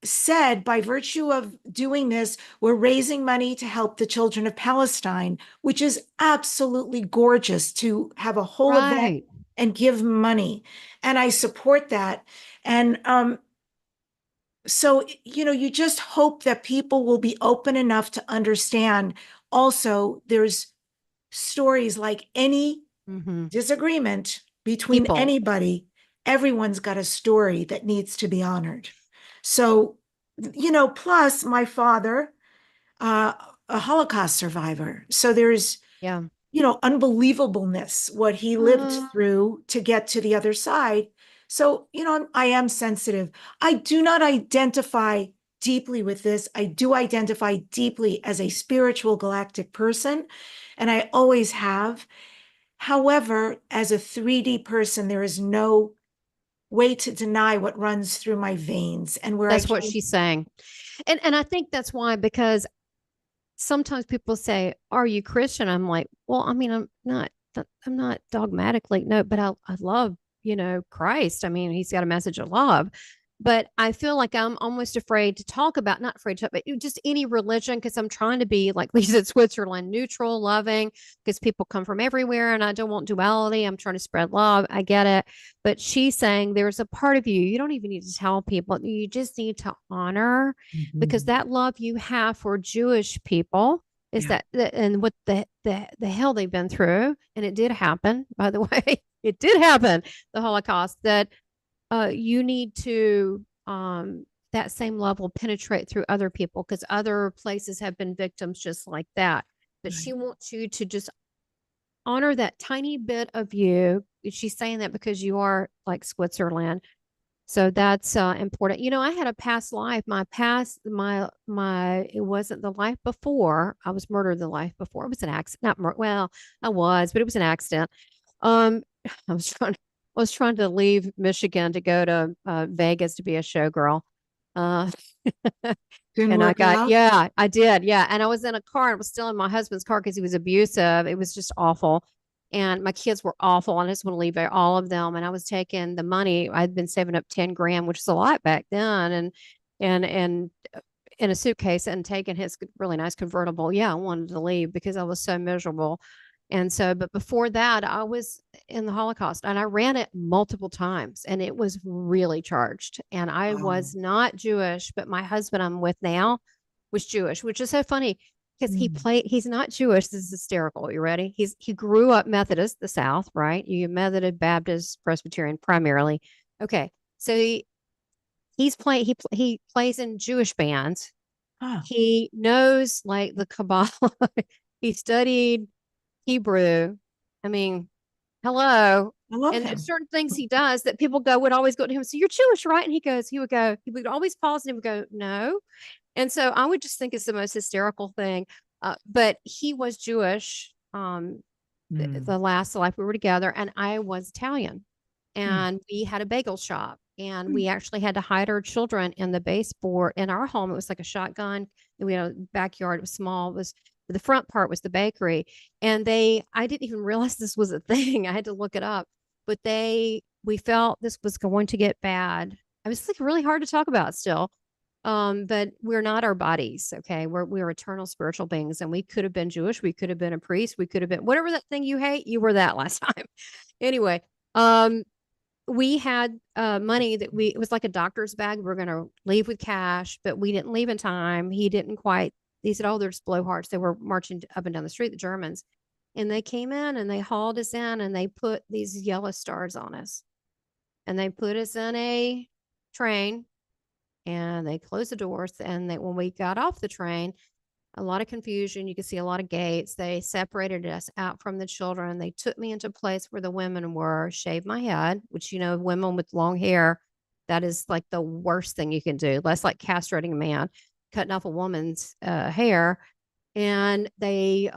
said, by virtue of doing this, we're raising money to help the children of Palestine, which is absolutely gorgeous to have a whole event and give money. And I support that. And so, you just hope that people will be open enough to understand. Also, there's stories like any disagreement between anybody, everyone's got a story that needs to be honored. So, plus my father, a Holocaust survivor. So there's unbelievableness, what he lived through to get to the other side. So, I am sensitive. I do not identify deeply with this. I do identify deeply as a spiritual galactic person, and I always have. However, as a 3D person, there is no way to deny what runs through my veins and where
That's what she's saying. And I think that's why, because sometimes people say, "Are you Christian?" I'm like, "Well, I mean, I'm not dogmatically, no, but I love, Christ. I mean, he's got a message of love." But I feel like I'm almost afraid to talk about, not afraid to, but just any religion, because I'm trying to be, like we said, Switzerland, neutral, loving, because people come from everywhere and I don't want duality. I'm trying to spread love. I get it. But she's saying there's a part of you don't even need to tell people. You just need to honor, because that love you have for Jewish people is and what the hell they've been through. And it did happen, by the way. It did happen, the Holocaust, that you need to that same level penetrate through other people, because other places have been victims just like that. But she wants you to just honor that tiny bit of you. She's saying that because you are like Switzerland. So that's important. I had a past life. It wasn't the life before. I was murdered the life before. It was an accident. Well, I was, but it was an accident. Um, I was trying to leave Michigan to go to Vegas to be a showgirl.
Didn't
And I
work
got,
out.
yeah, I did. Yeah. And I was in a car and I was still in my husband's car because he was abusive. It was just awful. And my kids were awful. And I just want to leave all of them. And I was taking the money. I'd been saving up 10 grand, which is a lot back then. And in a suitcase and taking his really nice convertible. Yeah. I wanted to leave because I was so miserable. And so, but before that, I was in the Holocaust and I ran it multiple times and it was really charged. And I was not Jewish, but my husband I'm with now was Jewish, which is so funny because he's not Jewish. This is hysterical. You ready? He grew up Methodist, the South, right? You Methodist, Baptist, Presbyterian primarily. Okay. So he plays in Jewish bands. He knows like the Kabbalah. He studied Hebrew. I mean, hello.
I love
And
him.
there's certain things he does that people would always go to him. So you're Jewish, right? And he would always pause and he would go, no. And so I would just think it's the most hysterical thing. But he was Jewish. The last life we were together, and I was Italian, and we had a bagel shop, and we actually had to hide our children in the baseboard in our home. It was like a shotgun, and we had a backyard. It was small. It was the front part was the bakery, and I didn't even realize this was a thing. I had to look it up, but we felt this was going to get bad. I was like really hard to talk about still. But we're not our bodies. Okay. We're eternal spiritual beings, and we could have been Jewish. We could have been a priest. We could have been whatever that thing you hate. You were that last time. Anyway, we had money that it was like a doctor's bag. We're going to leave with cash, but we didn't leave in time. He didn't quite. He said, "Oh, there's blowhards." They were marching up and down the street, the Germans, and they came in and they hauled us in and they put these yellow stars on us, and they put us in a train, and they closed the doors. And when we got off the train, a lot of confusion. You could see a lot of gates. They separated us out from the children. They took me into a place where the women were, shaved my head, which, women with long hair, that is like the worst thing you can do. That's like castrating a man, cutting off a woman's hair. And they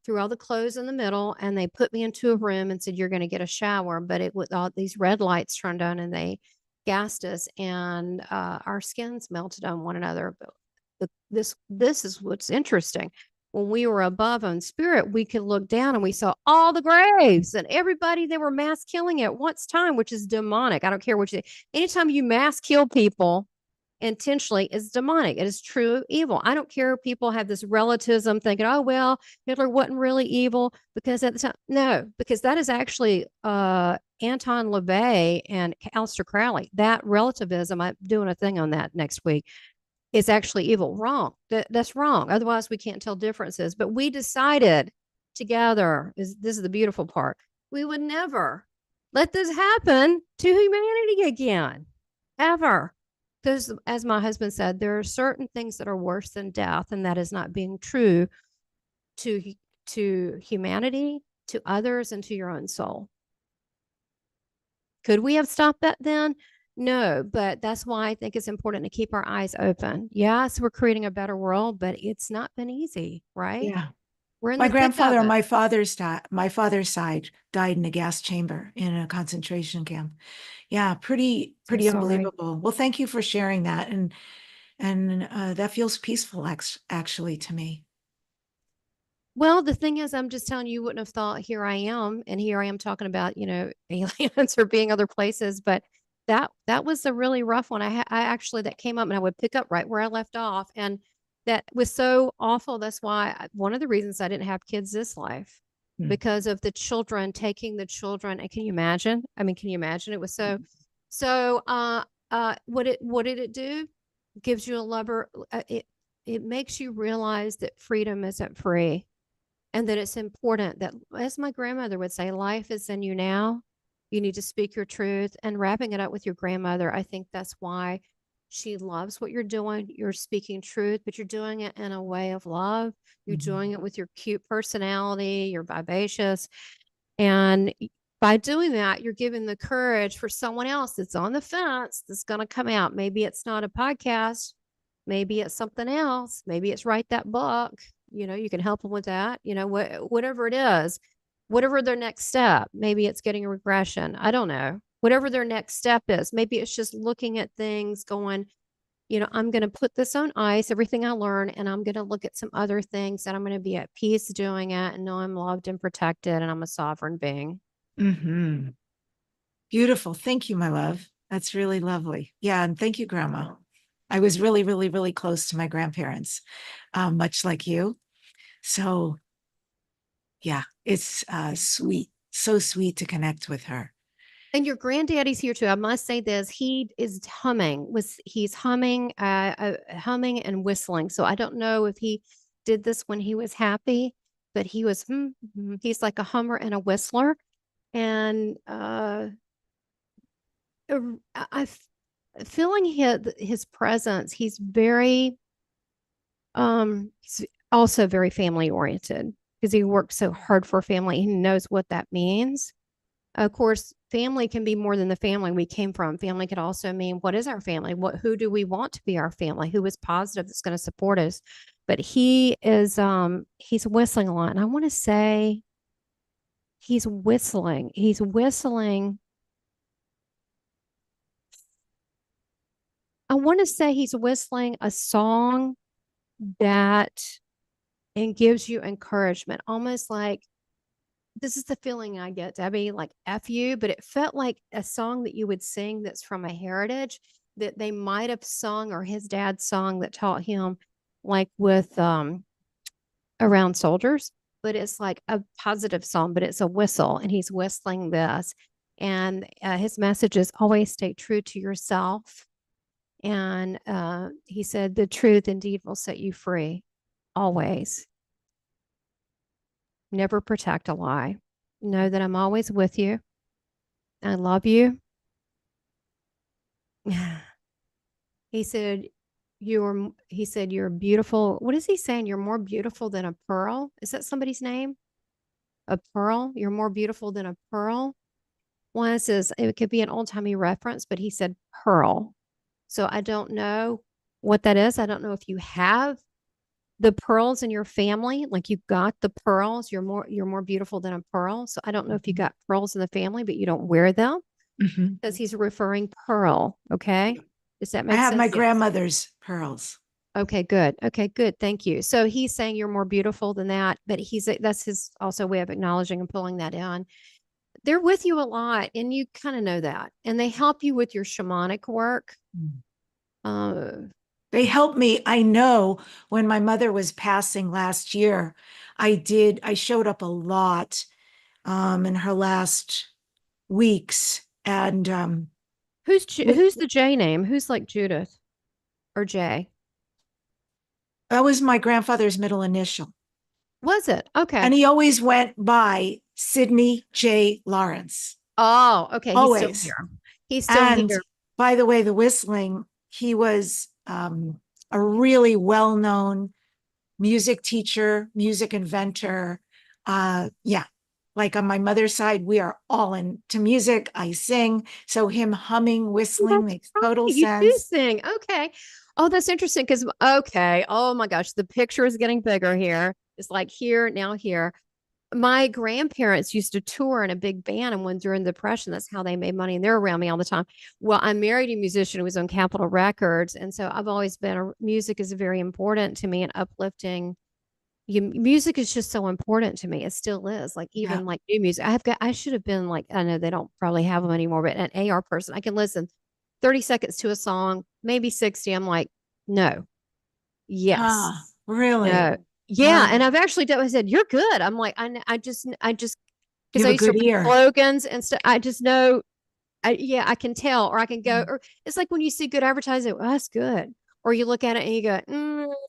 threw all the clothes in the middle, and they put me into a room and said, "You're going to get a shower." But it with all these red lights turned on, and they gassed us, and our skins melted on one another. But this is what's interesting. When we were above on spirit, we could look down and we saw all the graves and everybody. They were mass killing at once time, which is demonic. I don't care what you say. Anytime you mass kill people intentionally is demonic. It is true evil. I don't care if people have this relativism thinking, "Oh, well, Hitler wasn't really evil because at the time." No, because that is actually Anton LaVey and Aleister Crowley. That relativism, I'm doing a thing on that next week, is actually evil. Wrong. That's wrong. Otherwise, we can't tell differences. But we decided together, this is the beautiful part, we would never let this happen to humanity again, ever. Because as my husband said, there are certain things that are worse than death, and that is not being true to to humanity, to others, and to your own soul. Could we have stopped that then? No, but that's why I think it's important to keep our eyes open. Yes, we're creating a better world, but it's not been easy, right?
Yeah.
We're in
My
the thick
grandfather
of
on
it.
my father's side died in a gas chamber in a concentration camp. Yeah, pretty
So sorry.
unbelievable. Well, thank you for sharing that, and that feels peaceful actually to me.
Well, the thing is, I'm just telling you, you wouldn't have thought here I am, and here I am talking about, aliens or being other places, but that was a really rough one. I actually that came up and I would pick up right where I left off, and that was so awful. That's why one of the reasons I didn't have kids this life
Hmm.
because of the children, taking the children. And can you imagine? I mean, can you imagine? It was so what did it do? Gives you a lever. It makes you realize that freedom isn't free, and that it's important that, as my grandmother would say, life is in you now. You need to speak your truth. And wrapping it up with your grandmother, I think that's why she loves what you're doing. You're speaking truth, but you're doing it in a way of love. You're doing it with your cute personality. You're vivacious. And by doing that, you're giving the courage for someone else that's on the fence that's going to come out. Maybe it's not a podcast. Maybe it's something else. Maybe it's write that book. You can help them with that. Whatever it is, whatever their next step. Maybe it's getting a regression. I don't know. Whatever their next step is. Maybe it's just looking at things going, I'm going to put this on ice, everything I learn, and I'm going to look at some other things that I'm going to be at peace doing it and know I'm loved and protected and I'm a sovereign being.
Mm-hmm. Beautiful. Thank you, my love. That's really lovely. Yeah, and thank you, Grandma. I was really, really, really close to my grandparents, much like you. So, yeah, it's sweet, so sweet to connect with her.
And your granddaddy's here too. I must say this: he is he's humming, humming and whistling. So I don't know if he did this when he was happy, but he was. He's like a hummer and a whistler, and I feeling his presence. He's very he's also very family oriented because he works so hard for family. He knows what that means. Of course, family can be more than the family we came from. Family could also mean, what is our family? Who do we want to be our family? Who is positive that's going to support us? But he's whistling a lot. And I want to say he's whistling. He's whistling. I want to say he's whistling a song that and gives you encouragement, almost like, this is the feeling I get, Debbie, like F you, but it felt like a song that you would sing that's from a heritage that they might have sung, or his dad's song that taught him, like with around soldiers. But it's like a positive song, but it's a whistle, and he's whistling this. And his message is always stay true to yourself. And he said, the truth indeed will set you free, always. Never protect a lie. Know that I'm always with you. I love you. He said, you're beautiful. What is he saying? You're more beautiful than a pearl. Is that somebody's name? A pearl? You're more beautiful than a pearl. One says it could be an old timey reference, but he said pearl. So I don't know what that is. I don't know if you have the pearls in your family, like you've got the pearls. You're more beautiful than a pearl. So I don't know if you got pearls in the family, but you don't wear them, because he's referring pearl. Okay. Does that
I
make
have
sense?
my
Yes.
grandmother's pearls.
Okay, good. Okay, good. Thank you. So he's saying you're more beautiful than that, but that's his also way of acknowledging and pulling that in. They're with you a lot, and you kind of know that, and they help you with your shamanic work.
They helped me. I know when my mother was passing last year, I showed up a lot in her last weeks. And
who's the J name? Who's like Judith or Jay?
that was my grandfather's middle initial.
Was it? Okay.
And he always went by Sidney J. Lawrence.
Oh, okay.
Always.
He's still here. He's still here.
By the way, the whistling, he was a really well-known music teacher, music inventor, Yeah. Like on my mother's side, we are all into music. I sing. So him humming, whistling
That's
makes
right.
total
You do
sense.
sing. Okay. Oh, that's interesting because, okay. Oh my gosh. The picture is getting bigger here. It's like here, now here. My grandparents used to tour in a big band, and when during the Depression, that's how they made money. And they're around me all the time. Well, I married a musician who was on Capitol Records. And so I've always been, music is very important to me and uplifting. Music is just so important to me. It still is. Like
Yeah.
even like new music. I should have been like, I know they don't probably have them anymore, but an AR person, I can listen 30 seconds to a song, maybe 60. I'm like, no, yes,
Really?
no. Yeah.
Wow.
And I've actually done, I said, you're good. I'm like, I just,
You
because
have
I
a
used to
good
write
ear.
slogans and stuff. I just know, yeah, I can tell, or I can go,
Mm.
or it's like when you see good advertising, well, that's good. Or you look at it and you go,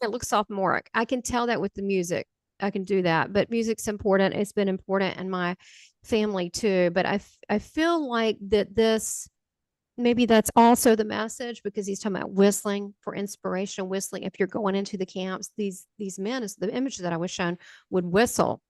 it looks sophomoric. I can tell that with the music. I can do that. But music's important. It's been important in my family too. But I feel like that this, maybe that's also the message because he's talking about whistling for inspiration, whistling. If you're going into the camps, these men, is the image that I was shown, would whistle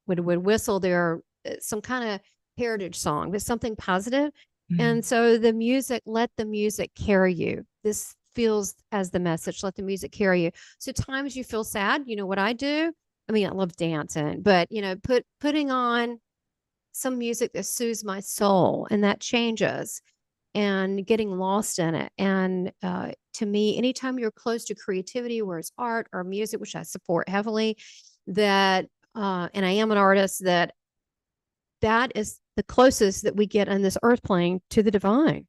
their some kind of heritage song, but something positive.
Mm.
And so the music, let the music carry you. This feels as the message, let the music carry you. So times you feel sad, you know what I do? I mean, I love dancing, but you know, putting on some music that soothes my soul, and that changes, and getting lost in it. And to me, anytime you're close to creativity, where it's art or music, which I support heavily, that and I am an artist, that is the closest that we get on this earth plane to the divine.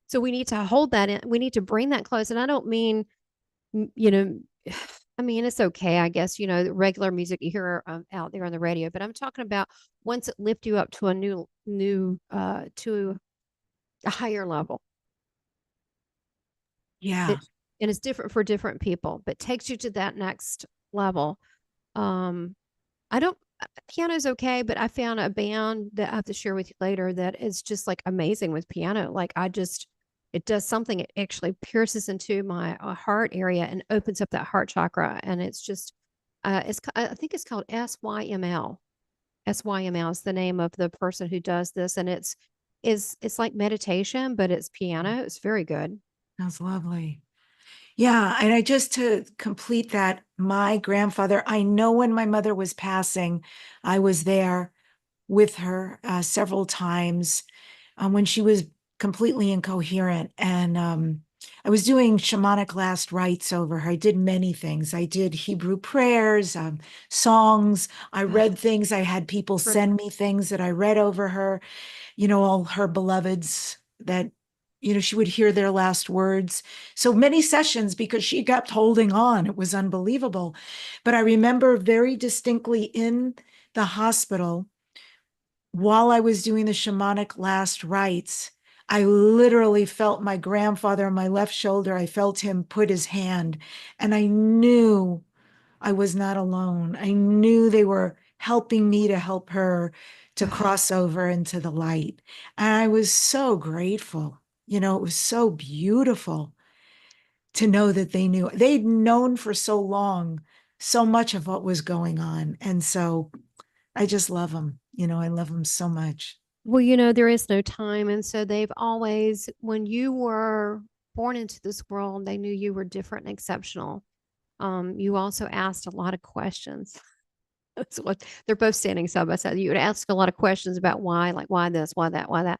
So we need to hold that in. We need to bring that close. And I don't mean, you know, I mean, it's okay, I guess, you know, the regular music you hear out there on the radio, but I'm talking about once it lift you up to a to a higher level.
Yeah.
It, and it's different for different people, but takes you to that next level. Um, I don't, piano's okay, but I found a band that I have to share with you later that is just like amazing with piano. Like it does something. It actually pierces into my heart area and opens up that heart chakra. And it's just, I think it's called SYML. SYML is the name of the person who does this. And it's like meditation, but it's piano. It's very good.
That's lovely. Yeah. And I just to complete that, my grandfather, I know when my mother was passing, I was there with her several times when she was completely incoherent. And I was doing shamanic last rites over her. I did many things. I did Hebrew prayers, songs. I read things. I had people send me things that I read over her, all her beloveds that, she would hear their last words. So many sessions because she kept holding on. It was unbelievable. But I remember very distinctly in the hospital while I was doing the shamanic last rites, I literally felt my grandfather on my left shoulder. I felt him put his hand, and I knew I was not alone. I knew they were helping me to help her to cross over into the light. And I was so grateful. It was so beautiful to know that they knew. They'd known for so long so much of what was going on. And so I just love them. I love them so much.
Well, you know, there is no time. And so they've always, when you were born into this world, they knew you were different and exceptional. You also asked a lot of questions. That's what they're both standing side by side. You would ask a lot of questions about why, like why this, why that, why that.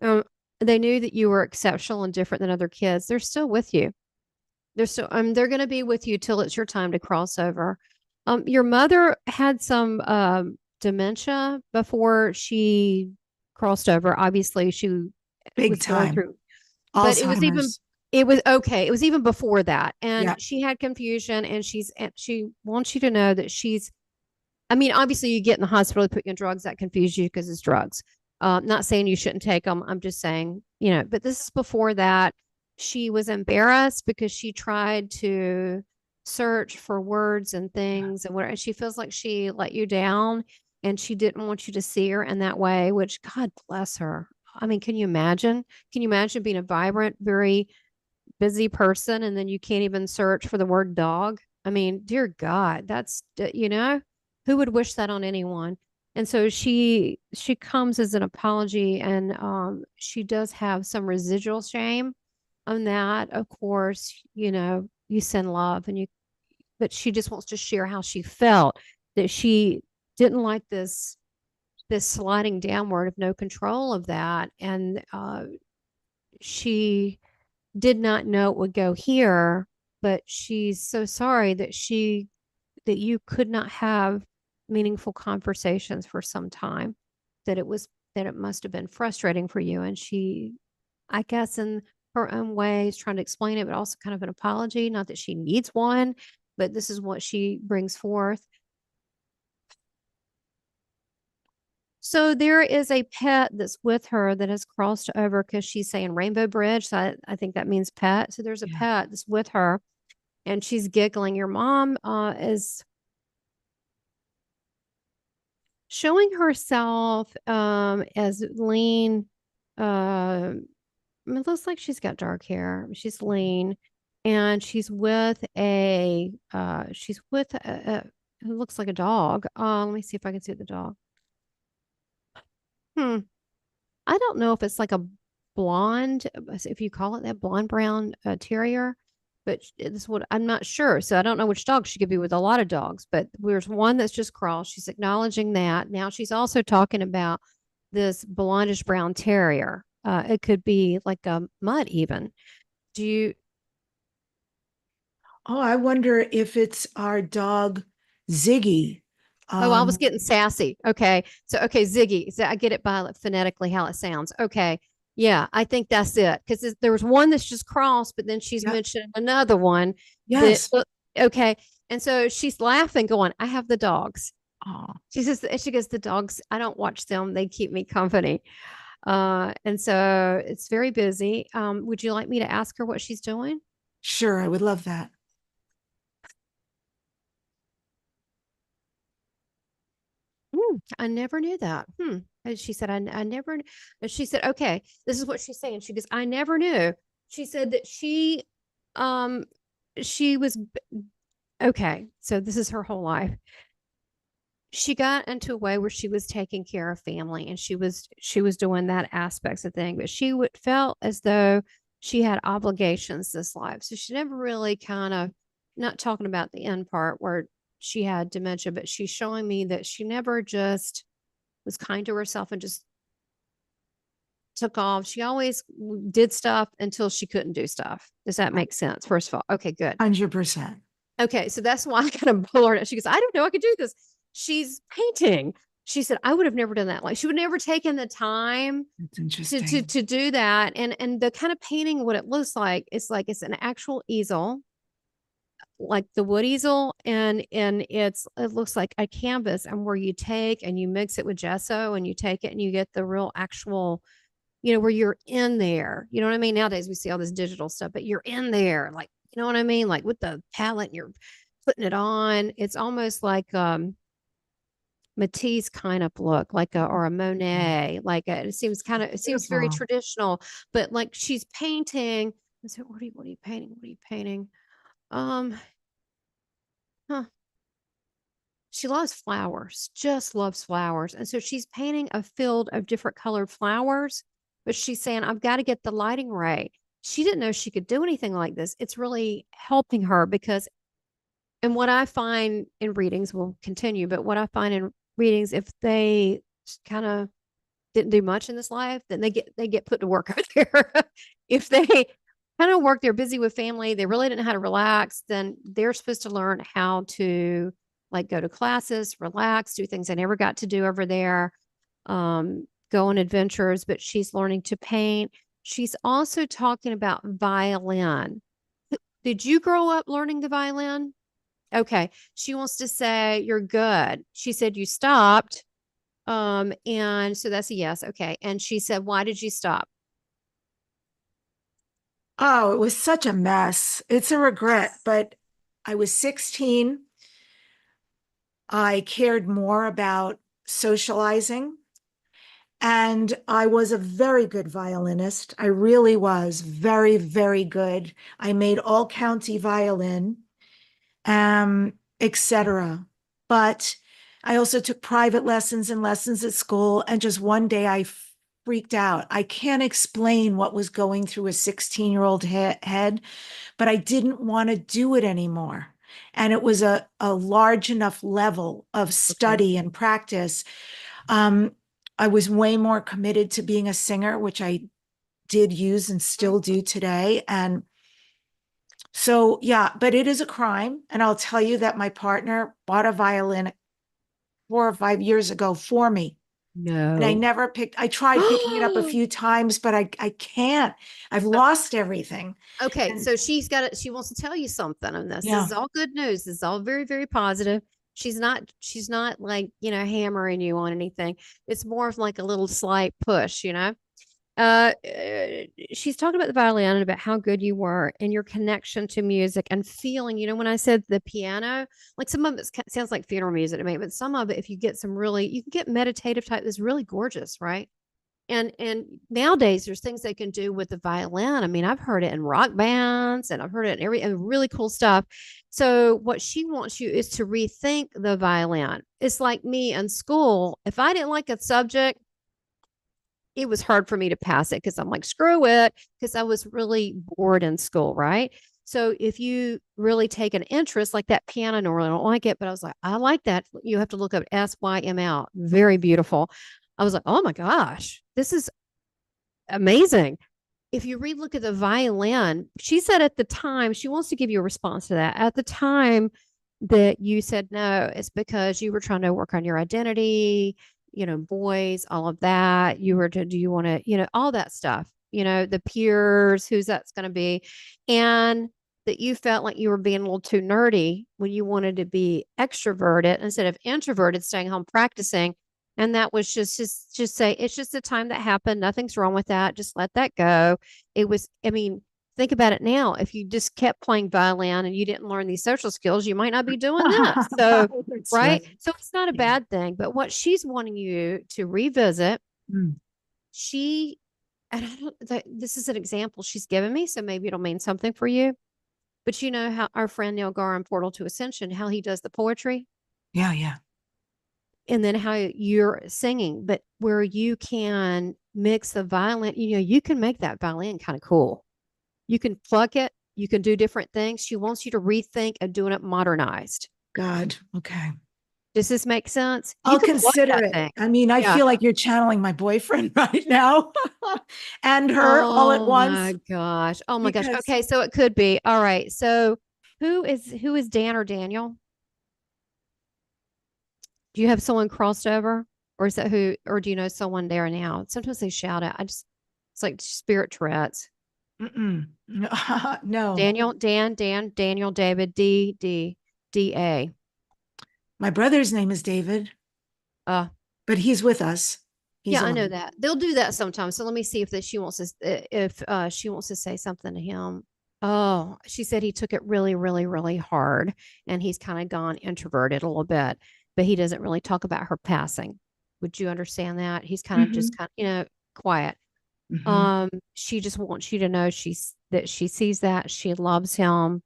Um, they knew that you were exceptional and different than other kids. They're still with you. They're going to be with you till it's your time to cross over. Your mother had some dementia before she crossed over. Obviously, she
Big
was going
time.
through, but
Alzheimer's.
it was okay. It was even before that,
Yeah.
and she had confusion, and she wants you to know that she's. I mean, obviously, you get in the hospital, they put you on drugs that confuse you because it's drugs. Not saying you shouldn't take them. I'm just saying, but this is before that. She was embarrassed because she tried to search for words and things, and she feels like she let you down, and she didn't want you to see her in that way. Which, God bless her. I mean, can you imagine? Can you imagine being a vibrant, very busy person, and then you can't even search for the word dog? I mean, dear God, that's. Who would wish that on anyone? And so she comes as an apology, and she does have some residual shame on that. Of course, you send love, but she just wants to share how she felt, that she didn't like this sliding downward of no control of that, and she did not know it would go here, but she's so sorry that you could not have meaningful conversations for some time, that it must have been frustrating for you. And she, I guess, in her own way, is trying to explain it, but also kind of an apology. Not that she needs one, but this is what she brings forth. So there is a pet that's with her that has crossed over, because she's saying Rainbow Bridge. So I think that means pet. So there's a pet that's with her, and she's giggling. Your mom is showing herself as lean. It looks like she's got dark hair. She's lean, and she's with it looks like a dog. Let me see if I can see the dog. Hmm. I don't know if it's like a blonde, if you call it that, blonde brown terrier, but it's what I'm not sure. So I don't know which dog she could be with a lot of dogs, but there's one that's just crossed. She's acknowledging that. Now she's also talking about this blondish brown terrier. It could be like a mutt even. Do you?
Oh, I wonder if it's our dog Ziggy.
Oh, I was
Um,
getting sassy. Okay. So, okay, Ziggy. So I get it by phonetically how it sounds. Okay. Yeah, I think that's it. Because there was one that's just crossed, but then she's
yeah,
mentioned another one that,
yes.
okay. And so she's laughing, going, I have the dogs.
Oh,
She goes, the dogs, I don't watch them. They keep me company. And so it's very busy. Would you like me to ask her what she's doing?
sure, I would love that.
I never knew that. And she said, I never, and she said, okay, this is what she's saying. She goes, I never knew. She said that um, she was, okay. So this is her whole life. She got into a way where she was taking care of family, and she was doing that aspects of thing, but she would felt as though she had obligations this life. So she never really kind of, not talking about the end part where she had dementia, but she's showing me that she never just was kind to herself and just took off. She always did stuff until she couldn't do stuff. Does that make sense? First of all, okay, good.
100%.
Okay, so that's why I kind of pull her. She goes, I don't know, I could do this. She's painting. She said, I would have never done that. Like, she would never taken the time
It's
to
interesting.
do that. And the kind of painting, what it looks like, it's an actual easel, like the wood easel, and it looks like a canvas, and where you take and you mix it with gesso, and you take it and you get the real actual, where you're in there. You know what I mean? Nowadays we see all this digital stuff, but you're in there, like, you know what I mean? Like with the palette, and you're putting it on. It's almost like Matisse kind of look, like or a Monet, like it seems very
Beautiful.
traditional, but like she's painting. I said, what are you painting? What are you painting? Um, huh. She loves flowers, just loves flowers. And so she's painting a field of different colored flowers, but she's saying, I've got to get the lighting right. She didn't know she could do anything like this. It's really helping her because, and what I find in readings will continue, but what I find in readings, if they kind of didn't do much in this life, then they get put to work out there. If they kind of work, they're busy with family, they really didn't know how to relax, then they're supposed to learn how to like go to classes, relax, do things I never got to do over there, go on adventures, but she's learning to paint. She's also talking about violin. Did you grow up learning the violin? Okay. She wants to say you're good. She said you stopped. And so that's a yes. Okay. And she said, why did you stop?
Oh, it was such a mess. It's a regret, but I was 16. I cared more about socializing, and I was a very good violinist. I really was very, very good. I made all county violin, etc. But I also took private lessons and lessons at school. And just one day I freaked out. I can't explain what was going through a 16-year-old head, but I didn't want to do it anymore. And it was a large enough level of
Okay.
study and practice. I was way more committed to being a singer, which I did use and still do today. And so, yeah, but it is a crime. And I'll tell you that my partner bought a violin 4 or 5 years ago for me. And I
No.
never I tried picking it up a few times, but I can't. I've lost everything.
Okay,
And
so she wants to tell you something on this. This
yeah,
is all good news. This is all very, very positive. She's not like, hammering you on anything. It's more of like a little slight push. Uh, uh, she's talking about the violin and about how good you were and your connection to music and feeling, when I said the piano, like some of it sounds like funeral music to me, but some of it, if you get you can get meditative type, is really gorgeous, right? And nowadays there's things they can do with the violin. I mean, I've heard it in rock bands and I've heard it in and really cool stuff. So what she wants you is to rethink the violin. It's like me in school. If I didn't like a subject, it was hard for me to pass it because I'm like, screw it, because I was really bored in school, right? So if you really take an interest, like that piano, normally I don't like it, but I was like, I like that. You have to look up SYML. Very beautiful. I was like, oh my gosh, this is amazing. If you relook at the violin, she said at the time, she wants to give you a response to that. At the time that you said no, it's because you were trying to work on your identity, boys, all of that. You were to, do you want to, all that stuff, the peers, who's that's going to be. And that you felt like you were being a little too nerdy when you wanted to be extroverted instead of introverted, staying home practicing. And that was just say, it's just a time that happened. Nothing's wrong with that. Just let that go. It was, I mean, think about it now. If you just kept playing violin and you didn't learn these social skills, you might not be doing this. So,
that's
right.
right.
So it's not a
Yeah.
bad thing. But what she's wanting you to revisit,
Mm.
she, and I don't, this is an example she's given me. So maybe it'll mean something for you. But you know how our friend Neil Gar in Portal to Ascension, how he does the poetry?
Yeah, yeah.
And then how you're singing, but where you can mix the violin, you can make that violin kind of cool. You can pluck it, you can do different things. She wants you to rethink of doing it modernized.
God. Okay.
Does this make sense? You
I'll
can pluck
consider
that
it.
thing.
I mean, I
Yeah.
feel like you're channeling my boyfriend right now and her all at
Oh
once
my gosh. Oh my gosh.
because
Okay, so it could be. All right. So who is Dan or Daniel? Do you have someone crossed over? Or is that who, or do you know someone there now? Sometimes they shout out. It's like spirit Tourette's.
mm-mm. No,
Daniel, Dan, Daniel, David, D, A.
my brother's name is David,
Uh,
but he's with us. He's
yeah, I know
alive.
that. They'll do that sometimes. So let me see if she wants to, if she wants to say something to him. Oh, she said he took it really, really, really hard, and he's kind of gone introverted a little bit, but he doesn't really talk about her passing. Would you understand that? He's kind of
Hmm.
just kind of, quiet.
Hmm.
She just wants you to know that she sees that she loves him.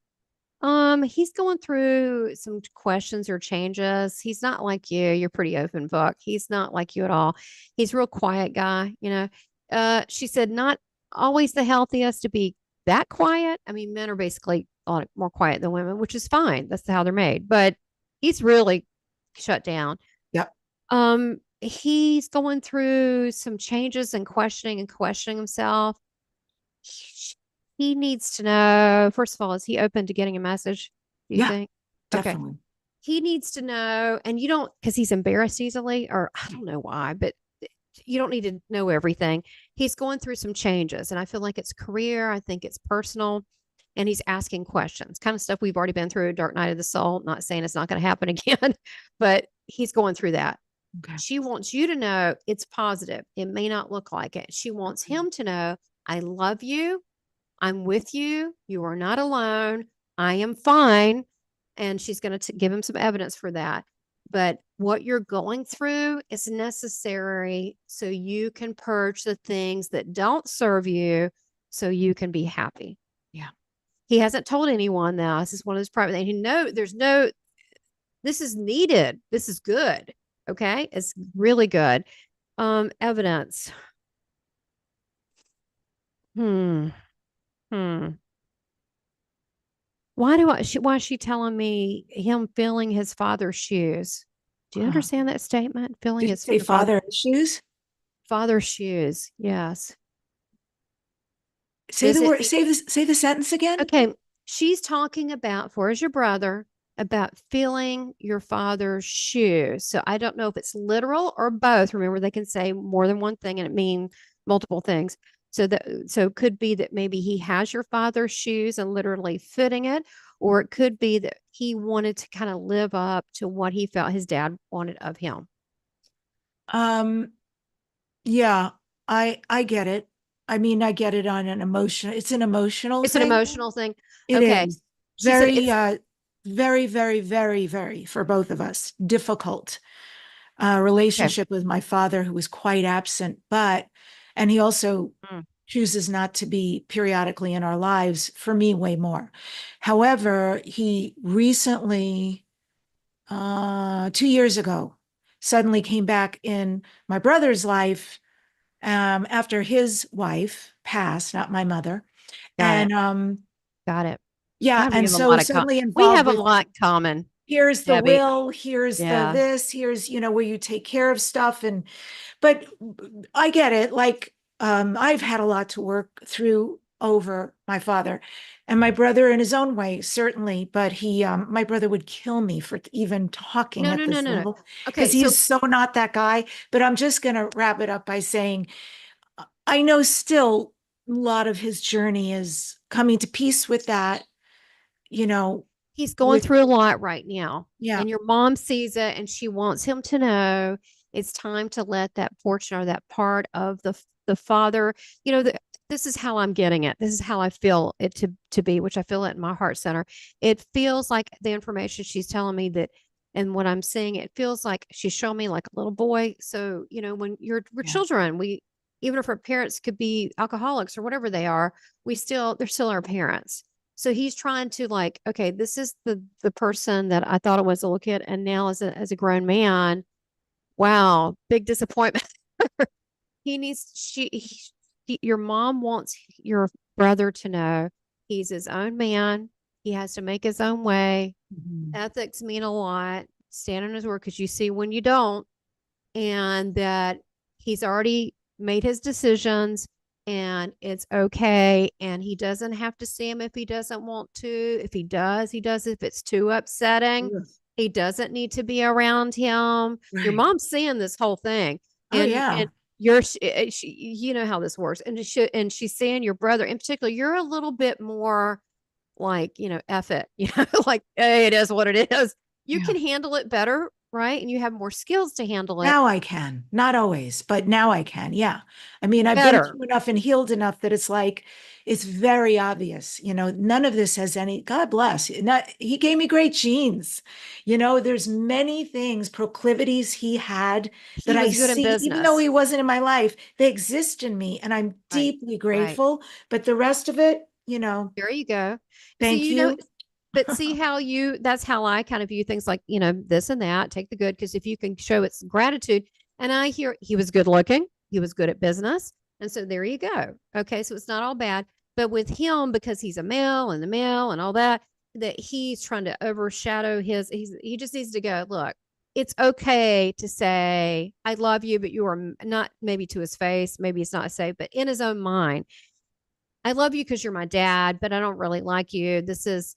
He's going through some questions or changes. He's not like you. You're pretty open book. He's not like you at all. He's a real quiet guy. She said not always the healthiest to be that quiet. I mean, men are basically a lot more quiet than women, which is fine. That's how they're made. But he's really shut down.
Yep.
He's going through some changes and questioning himself. He needs to know, first of all, is he open to getting a message, do you
Yeah,
think? Okay.
definitely.
He needs to know, and you don't, because he's embarrassed easily, or I don't know why, but you don't need to know everything. He's going through some changes, and I feel like it's career. I think it's personal, and he's asking questions, kind of stuff we've already been through, Dark Night of the Soul. Not saying it's not going to happen again, but he's going through that.
Okay.
She wants you to know it's positive. It may not look like it. She wants him to know, I love you. I'm with you. You are not alone. I am fine. And she's going to give him some evidence for that. But what you're going through is necessary so you can purge the things that don't serve you so you can be happy.
Yeah.
He hasn't told anyone now. This is one of those private things. There's This is needed. This is good. Okay. It's really good. Evidence. Hmm. Hmm. Why is she telling me him filling his father's shoes? Do you
Huh.
understand that statement? Filling
Did you
his
say
your father,
father issues?
father's shoes. Yes.
Say
Does
the
it
word, say the sentence again.
okay? She's talking about for as your brother about filling your father's shoes. So I don't know if it's literal or both. Remember, they can say more than one thing and it mean multiple things. So it could be that maybe he has your father's shoes and literally fitting it, or it could be that he wanted to kind of live up to what he felt his dad wanted of him.
Um, yeah, I get it. I mean, I get it on an emotional, it's an emotional
It's an
thing.
emotional thing.
It
Okay.
is
She said
very,
it's
very for both of us, difficult
okay.
relationship with my father, who was quite absent, and he also
Mm,
chooses not to be periodically in our lives, for me, way more. However, he recently, 2 years ago, suddenly came back in my brother's life after his wife passed, not my mother.
got it.
And
Got it.
yeah,
God, we
and
have a
so
lot of
suddenly
we
involved
have a
with
lot in common,
here's the
Debbie.
will, here's the
Yeah.
this, here's, where you take care of stuff. But I get it. Like, I've had a lot to work through over my father and my brother in his own way, certainly. But my brother would kill me for even talking
No,
at
no, no,
this
no, no.
level because
Okay,
he
so
is so not that guy. But I'm just going to wrap it up by saying I know still a lot of his journey is coming to peace with that, you know,
he's going
with,
through a lot right now.
yeah,
And your mom sees it and she wants him to know it's time to let that portion or that part of the father, this is how I'm getting it. This is how I feel it to be, which I feel it in my heart center. It feels like the information she's telling me that and what I'm seeing, it feels like she's showing me like a little boy. So, when we're
yeah,
children, even if our parents could be alcoholics or whatever they are, they're still our parents. So he's trying to like, okay, this is the person that I thought it was a little kid, and now as a grown man, wow, big disappointment. He needs your mom wants your brother to know he's his own man. He has to make his own way.
mhm,
Ethics mean a lot. Stand on his word because you see when you don't, and that he's already made his decisions and it's okay. And he doesn't have to see him if he doesn't want to. If he does, he does. If it's too upsetting,
yes,
he doesn't need to be around him. Your
right.
mom's seeing this whole thing,
Oh
and
yeah,
you know how this works, and she's seeing your brother in particular. You're a little bit more like, F it, like, hey, it is what it is. You
yeah.
can handle it better, right? And you have more skills to handle it
Now I can, not always, but now I can. Yeah. I mean, I've been
better.
through enough and healed enough that it's like, it's very obvious, none of this has any, God bless. Not, he gave me great genes. There's many things, proclivities he had that
He
I
was good in
see, even though
business.
he wasn't in my life, they exist in me. And I'm
Right.
deeply
Right.
grateful. But the rest of it,
There you go. So,
thank you.
but see how that's how I kind of view things like, this and that, take the good. Because if you can show it's gratitude, and I hear he was good looking, he was good at business. And so there you go. Okay. So it's not all bad. But with him, because he's a male and the male and all that, that he's trying to overshadow he just needs to go, look, it's okay to say, I love you, but you are not maybe to his face. Maybe it's not safe, but in his own mind I love you because you're my dad, but I don't really like you. This is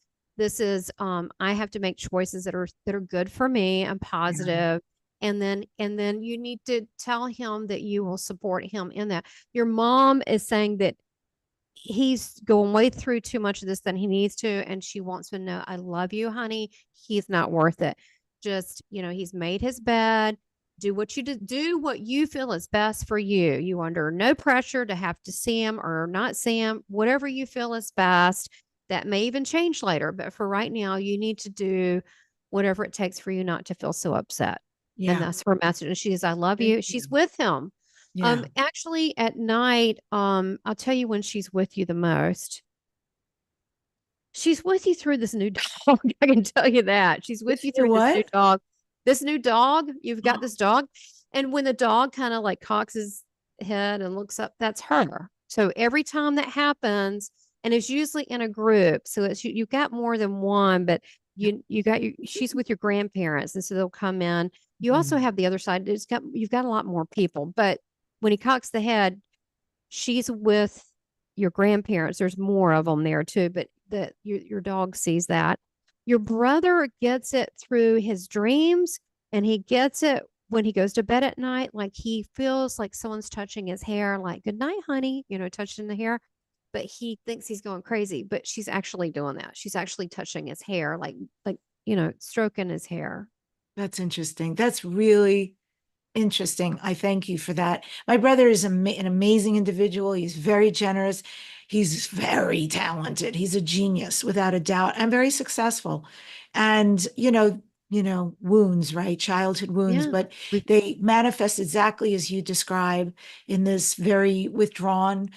I have to make choices that are good for me and
Yeah.
positive. And then you need to tell him that you will support him in that. Your mom is saying that he's going way through too much of this than he needs to. And she wants to know, I love you, honey. He's not worth it. Just, he's made his bed. Do what you feel is best for you. You under no pressure to have to see him or not see him, whatever you feel is best. That may even change later. But for right now, you need to do whatever it takes for you not to feel so upset. And
Yeah.
that's her message. And she is, I love
Thank
you.
you.
She's with him.
Yeah.
Actually, at night, I'll tell you when she's with you the most. She's with you through this new dog. I can tell you that. She's with
This
you
new
through this new
what?
dog. This new dog, you've got this dog. And when the dog kind of like cocks his head and looks up, that's her. So every time that happens, and it's usually in a group. So it's you got more than one, but you got you she's with your grandparents, and so they'll come in. You also
Mhm.
have the other side. You've got a lot more people, but when he cocks the head, she's with your grandparents. There's more of them there too, but your dog sees that. Your brother gets it through his dreams, and he gets it when he goes to bed at night. Like he feels like someone's touching his hair, like "Good night, honey," touching the hair. But he thinks he's going crazy. But she's actually doing that. She's actually touching his hair, like stroking his hair.
That's interesting. That's really interesting. I thank you for that. My brother is an amazing individual. He's very generous. He's very talented. He's a genius, without a doubt, and very successful. And wounds, right? Childhood wounds,
Yeah.
but they manifest exactly as you describe, in this very withdrawn,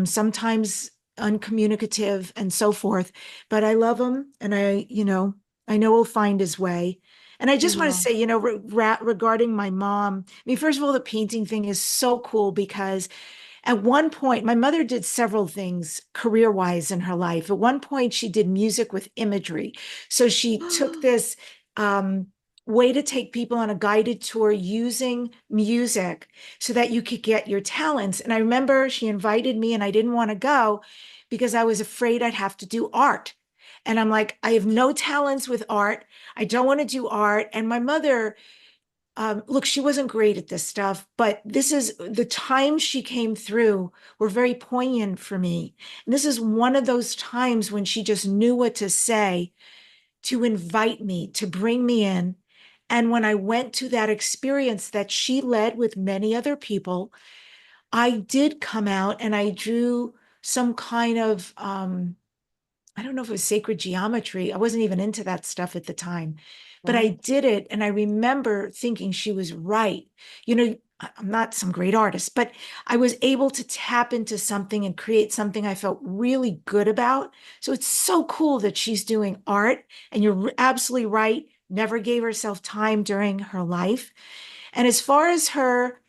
sometimes uncommunicative, and so forth. But I love him, and I know he'll find his way. And I
He
just want to
will.
say, regarding my mom, I mean, first of all, the painting thing is so cool because at one point, my mother did several things career wise in her life. At one point, she did music with imagery. So she took this um, way to take people on a guided tour using music so that you could get your talents. And I remember she invited me, and I didn't want to go because I was afraid I'd have to do art. And I'm like, I have no talents with art. I don't want to do art. And my mother, look, she wasn't great at this stuff, but this is the times she came through were very poignant for me. And this is one of those times when she just knew what to say to invite me, to bring me in. And when I went to that experience that she led with many other people, I did come out and I drew some kind of I don't know if it was sacred geometry. I wasn't even into that stuff at the time, but I
Right.
did it. And I remember thinking she was right. I'm not some great artist, but I was able to tap into something and create something I felt really good about. So it's so cool that she's doing art. And you're absolutely right. Never gave herself time during her life. And as far as her,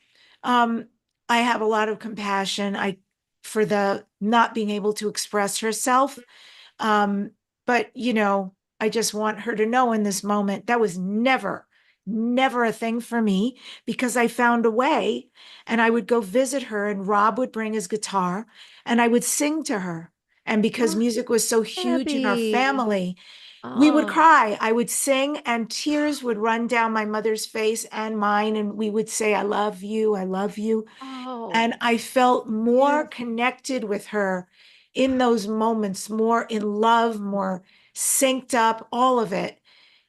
um, I have a lot of compassion for the not being able to express herself. um, but I just want her to know in this moment that was never a thing for me, because I found a way, and I would go visit her, and Rob would bring his guitar, and I would sing to her. And because
Oh,
music was so huge in our
Debbie.
family, we would
Oh,
cry. I would sing, and tears would run down my mother's face and mine. And we would say, I love you. I love you.
oh,
And I felt more
beautiful.
connected with her in those moments, more in love, more synced up, all of it.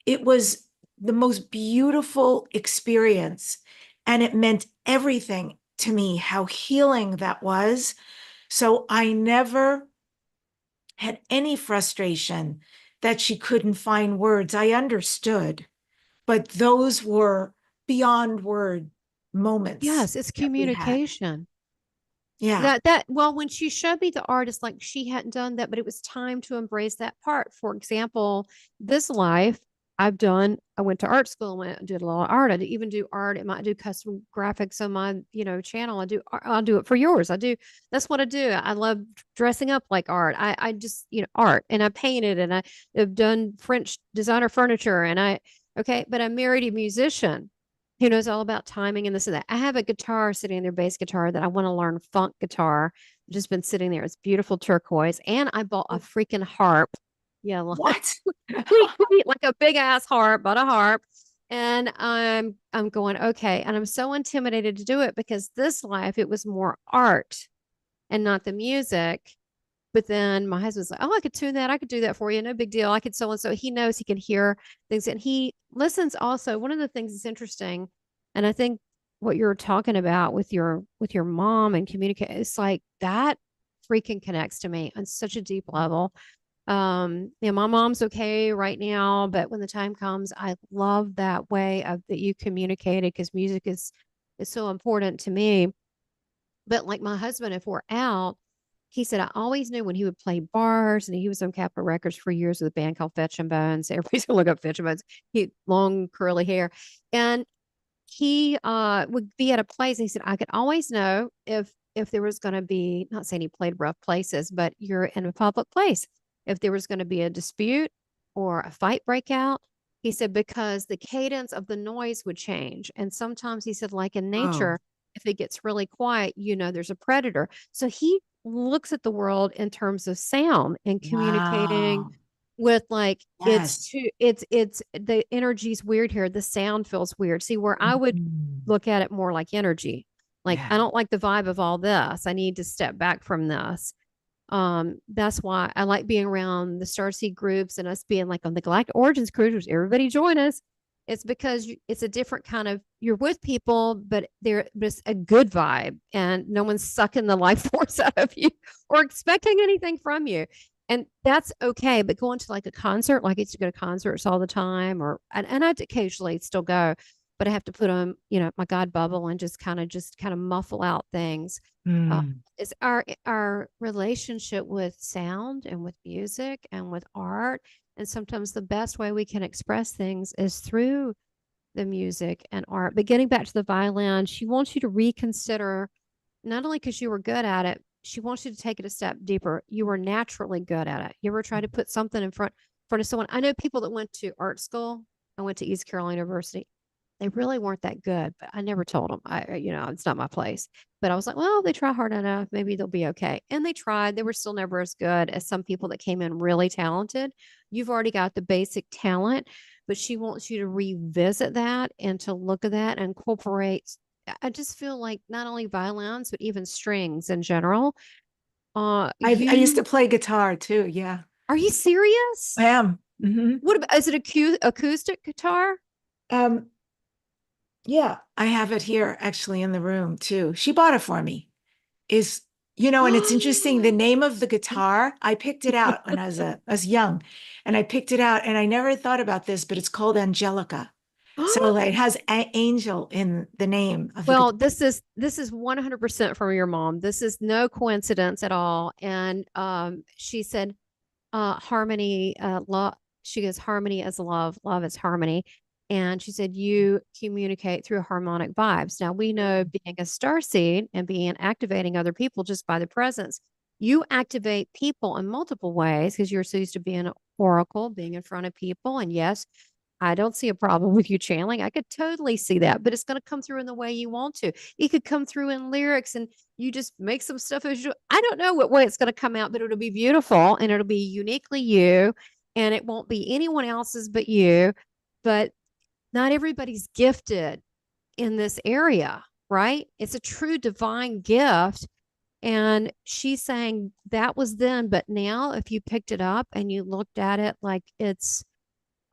It was the most beautiful experience. And it meant everything to me, how healing that was. So I never had any frustration that she couldn't find words. I understood, but those were beyond word moments
Yes, it's
that we had.
communication.
Yeah.
Well, when she showed me the art, it's like she hadn't done that, but it was time to embrace that part. For example, this life I went to art school and did a lot of art. I even do art. I might do custom graphics on my, channel. I'll do it for yours. That's what I do. I love dressing up like art. I just, art, and I painted, and I have done French designer furniture, okay, but I married a musician who knows all about timing and this and that. I have a guitar sitting there, bass guitar, that I want to learn, funk guitar. Just been sitting there. It's beautiful turquoise. And I bought a freaking harp. Yeah, like,
What?
like a big ass harp, but a harp. And I'm going, okay. And I'm so intimidated to do it because this life it was more art and not the music. But then my husband's like, oh, I could tune that. I could do that for you. No big deal. I could so and so. He knows he can hear things and he listens also. One of the things that's interesting, and I think what you're talking about with your mom and communicate, it's like that freaking connects to me on such a deep level. My mom's okay right now, but when the time comes, I love that way of that you communicated because music is so important to me. But like my husband, if we're out, he said, I always knew when he would play bars, and he was on Capitol Records for years with a band called Fetch and Bones. Everybody's gonna look up Fetch and Bones. He long curly hair. And he would be at a place, and he said, I could always know if there was going to be, not saying he played rough places, but you're in a public place, if there was going to be a dispute or a fight breakout. He said, because the cadence of the noise would change. And sometimes he said, like in
Oh,
nature, if it gets really quiet, there's a predator. So he looks at the world in terms of sound and communicating
wow.
with, like,
Yes.
it's the energy's weird here. The sound feels weird. See, where I would
Mhm.
look at it more like energy. Like,
Yeah.
I don't like the vibe of all this. I need to step back from this. That's why I like being around the Starseed groups and us being like on the Galactic Origins cruise, which everybody join us. It's because it's a different kind of, you're with people, but they're just a good vibe, and no one's sucking the life force out of you or expecting anything from you. And that's okay. But going to like a concert, like I used to go to concerts all the time, and I'd occasionally still go, but I have to put on, my God bubble and just kind of muffle out things. Uh,
Mm.
is our relationship with sound and with music and with art. And sometimes the best way we can express things is through the music and art. But getting back to the violin, she wants you to reconsider, not only because you were good at it, she wants you to take it a step deeper. You were naturally good at it. You ever try to put something in front of someone? I know people that went to art school. I went to East Carolina University. They really weren't that good, but I never told them. It's not my place. But I was like, well, they try hard enough. Maybe they'll be okay. And they tried. They were still never as good as some people that came in really talented. You've already got the basic talent, but she wants you to revisit that and to look at that and incorporate. I just feel like not only violins, but even strings in general.
I used to
You
play guitar too. Yeah.
Are you
I
serious?
am. Hmm.
What about, is it acoustic guitar?
Um, yeah, I have it here actually in the room too. She bought it for me. Is and it's interesting. The name of the guitar, I picked it out when I was young, and I picked it out, and I never thought about this, but it's called Angelica. So like, it has angel in the name of the
Well,
guitar.
this is 100% from your mom. This is no coincidence at all. And she said, harmony, love. She goes, harmony is love, love is harmony. And she said, you communicate through harmonic vibes. Now we know, being a star seed and being activating other people just by the presence, you activate people in multiple ways because you're so used to being an oracle, being in front of people. And yes, I don't see a problem with you channeling. I could totally see that, but it's going to come through in the way you want to. It could come through in lyrics, and you just make some stuff as you. I don't know what way it's going to come out, but it'll be beautiful and it'll be uniquely you, and it won't be anyone else's but you. But not everybody's gifted in this area, right? It's a true divine gift. And she's saying that was then, but now if you picked it up and you looked at it like it's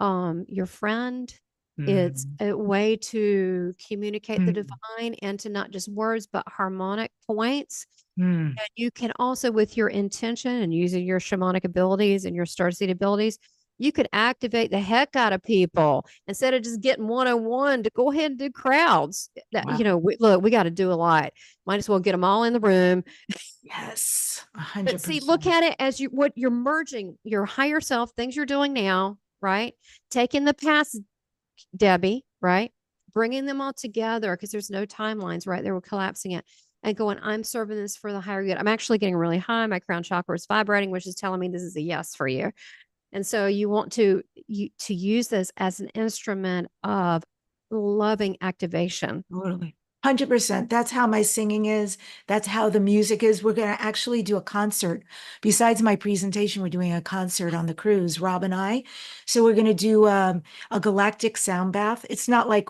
your friend, it's
Mm.
a way to communicate the
Mm.
divine, and to not just words but harmonic points.
Mm.
And you can also, with your intention and using your shamanic abilities and your starseed abilities, you could activate the heck out of people instead of just getting one-on-one, to go ahead and do crowds. That,
Wow.
we got to do a lot. Might as well get them all in the room.
Yes,
But see, look
100%.
at it as what you're merging your higher self, things you're doing now, right? Taking the past, Debbie, right? Bringing them all together because there's no timelines, right? They were collapsing it and going, I'm serving this for the higher good. I'm actually getting really high. My crown chakra is vibrating, which is telling me this is a yes for you. And so you want to use this as an instrument of loving activation.
Totally. 100%. That's how my singing is. That's how the music is. We're going to actually do a concert. Besides my presentation, we're doing a concert on the cruise, Rob and I. So we're going to do a galactic sound bath. It's not like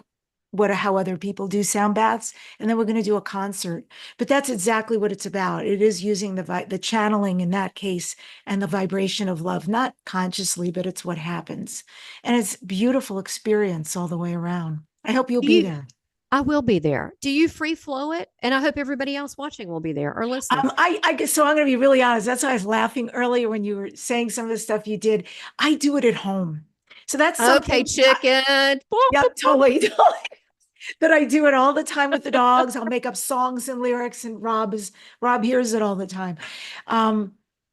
how other people do sound baths. And then we're going to do a concert. But that's exactly what it's about. It is using the channeling in that case, and the vibration of love, not consciously, but it's what happens. And it's beautiful experience all the way around. I hope you'll
Do
be
you
there.
I will be there. Do you free flow it? And I hope everybody else watching will be there or listening.
I guess so. I'm going to be really honest. That's why I was laughing earlier when you were saying some of the stuff you did. I do it at home. So that's
Okay,
something.
chicken. Boop,
Yeah,
boop, boop.
totally. Totally. that I do it all the time with the dogs. I'll make up songs and lyrics, and Rob hears it all the time.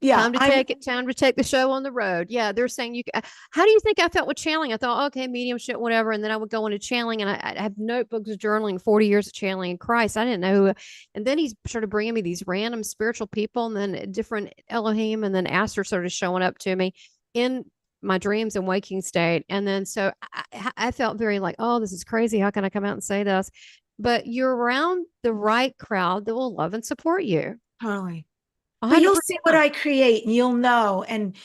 Yeah,
Time to take the show on the road. Yeah, they're saying how do you think I felt with channeling? I thought, okay, mediumship, whatever. And then I would go into channeling, and I have notebooks of journaling, 40 years of channeling. And Christ, I didn't know who. And then he started bringing me these random spiritual people, and then different Elohim, and then Aster started showing up to me in my dreams and waking state. And then so I felt very like, oh, this is crazy. How can I come out and say this? But you're around the right crowd that will love and support you.
totally. But you'll see what
100%.
I create, and you'll know. And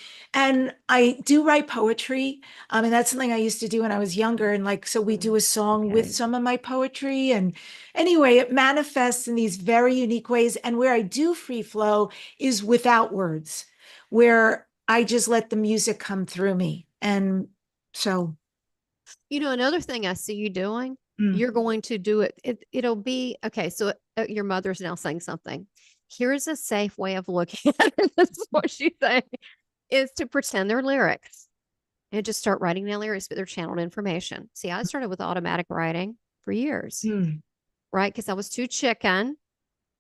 I do write poetry. And that's something I used to do when I was younger. And like, so we do a song with
Okay.
some of my poetry. And anyway, it manifests in these very unique ways. And where I do free flow is without words, where I just let the music come through me. And so,
Another thing I see you doing,
mm,
you're going to do it. It'll be okay. So your mother's now saying something. Here's a safe way of looking at it. This is what she's saying is to pretend they're lyrics and just start writing down lyrics, but they're channeled information. See, I started with automatic writing for years,
mm,
right? Because I was too chicken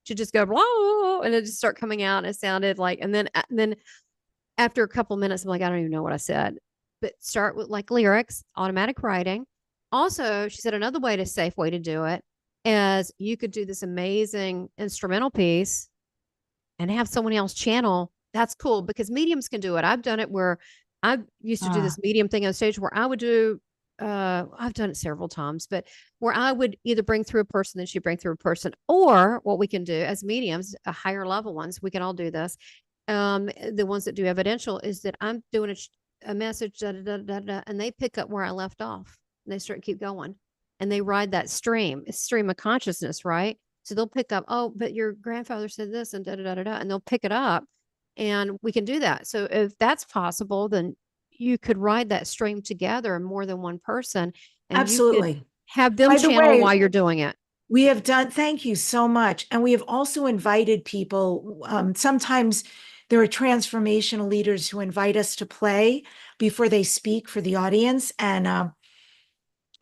to just go blah, and it just start coming out. And it sounded like, and then after a couple minutes, I'm like, I don't even know what I said. But start with like lyrics, automatic writing. Also, she said another way to safe way to do it is you could do this amazing instrumental piece and have someone else channel. That's cool because mediums can do it. I've done it where I used to do
ah,
this medium thing on stage where I would do I've done it several times, but where I would either bring through a person, then she'd bring through a person, or what we can do as mediums, a higher level ones, we can all do this. The ones that do evidential is that I'm doing a message, da, da, da, da, da, and they pick up where I left off. And they start keep going, and they ride that stream of consciousness, right? So they'll pick up, oh, but your grandfather said this, and da da da da da, and they'll pick it up, and we can do that. So if that's possible, then you could ride that stream together, more than one person, and you could
absolutely.
have them
By the
channel
way,
while you're doing it.
we have done, thank you so much. And we have also invited people. Sometimes there are transformational leaders who invite us to play before they speak for the audience.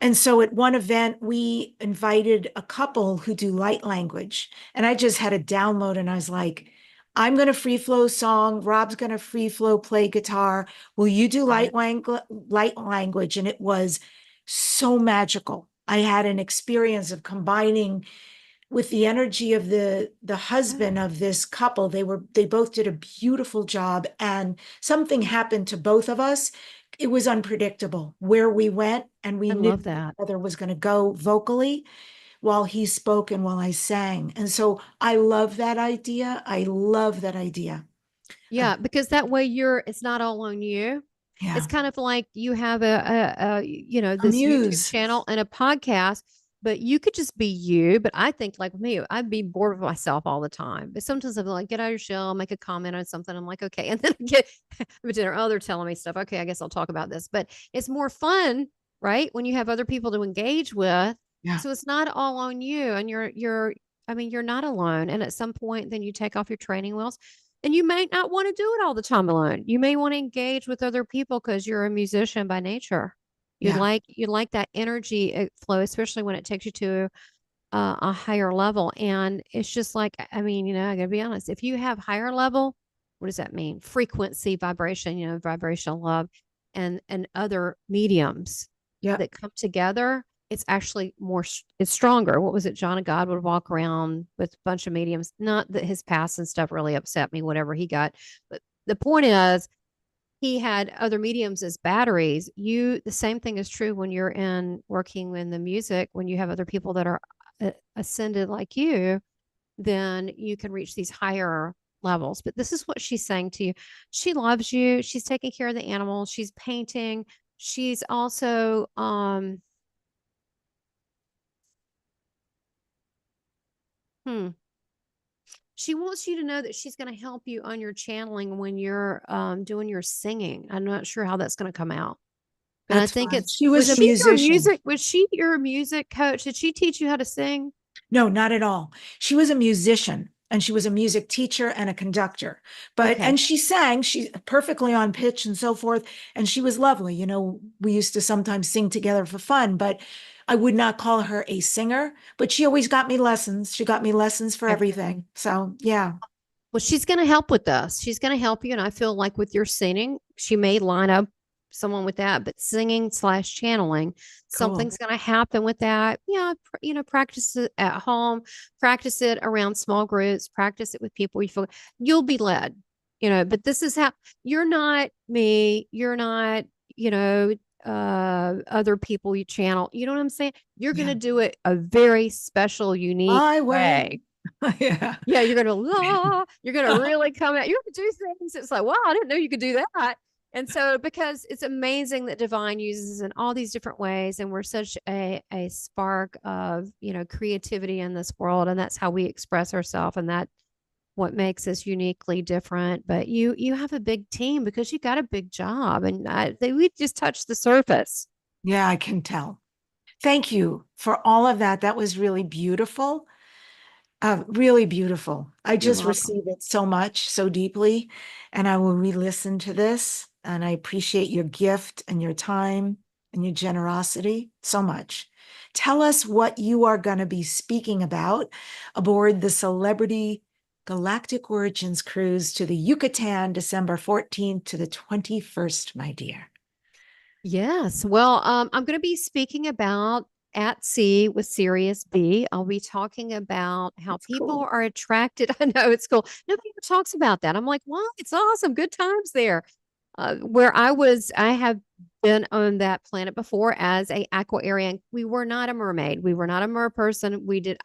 And so at one event, we invited a couple who do light language. And I just had a download, and I was like, I'm going to free flow song. Rob's going to free flow play guitar. Will you do light language? And it was so magical. I had an experience of combining with the energy of the husband of this couple. They both did a beautiful job, and something happened to both of us. It was unpredictable where we went, and we
I
knew
love that.
the other was going to go vocally while he spoke and while I sang. And so I love that idea. I love that idea.
Yeah, because that way it's not all on you. It's
Yeah.
kind of like you have
A
this YouTube
muse.
channel and a podcast, but you could just be you. But I think like me, I'd be bored with myself all the time. But sometimes I'm like, get out of your shell, make a comment on something. I'm like, okay. And then I get I'm at dinner. Oh, they're telling me stuff. Okay, I guess I'll talk about this. But it's more fun, right? When you have other people to engage with.
Yeah.
So it's not all on you. And I mean, you're not alone. And at some point, then you take off your training wheels, and you may not want to do it all the time alone. You may want to engage with other people because you're a musician by nature.
Yeah.
You like that energy flow, especially when it takes you to a higher level. And it's just like, I mean, I gotta be honest. If you have higher level, what does that mean? Frequency, vibration, vibrational love, and other mediums
Yeah.
that come together, it's actually it's stronger. What was it? John of God would walk around with a bunch of mediums. Not that his past and stuff really upset me, whatever he got. But the point is, he had other mediums as batteries. The same thing is true when you're working in the music, when you have other people that are ascended like you, then you can reach these higher levels. But this is what she's saying to you. She loves you. She's taking care of the animals. She's painting. She's also hmm. She wants you to know that she's going to help you on your channeling when you're doing your singing. I'm not sure how that's going to come out. And I
That's
think
fine. She was
was
a
she your
musician.
music? Was she your music coach? Did she teach you how to sing?
No, not at all. She was a musician, and she was a music teacher and a conductor.
Okay.
And she sang, she perfectly on pitch and so forth. And she was lovely. we used to sometimes sing together for fun, but I would not call her a singer, but she always got me lessons. She got me lessons for everything. So yeah.
Well, she's going to help with us. She's going to help you. And I feel like with your singing, she may line up someone with that, but singing slash channeling, something's going to happen with that. Yeah. Practice it at home, practice it around small groups, practice it with people you feel you'll be led, but this is how you're not me. You're not, other people you channel. You know what I'm saying? You're going to do it a very special, unique way.
Yeah.
Yeah, you're gonna really come out. You have to do things. It's like, wow, I didn't know you could do that. And so, because it's amazing that divine uses in all these different ways, and we're such a spark of creativity in this world, and that's how we express ourselves, and that what makes us uniquely different. But you have a big team because you got a big job, and we just touched the surface.
Yeah, I can tell. Thank you for all of that. That was really beautiful. Really beautiful. I just receive it so much, so deeply, and I will re-listen to this. And I appreciate your gift and your time and your generosity so much. Tell us what you are going to be speaking about aboard the Celebrity Galactic Origins cruise to the Yucatan, December 14th to the 21st, my dear.
Yes. Well, I'm going to be speaking about At Sea with Sirius B. I'll be talking about how
That's
people
cool.
are attracted. I know it's cool. Nobody ever talks about that. I'm like, wow, it's awesome. Good times there. I have been on that planet before as a aquarian. We were not a mermaid. We were not a mer person. We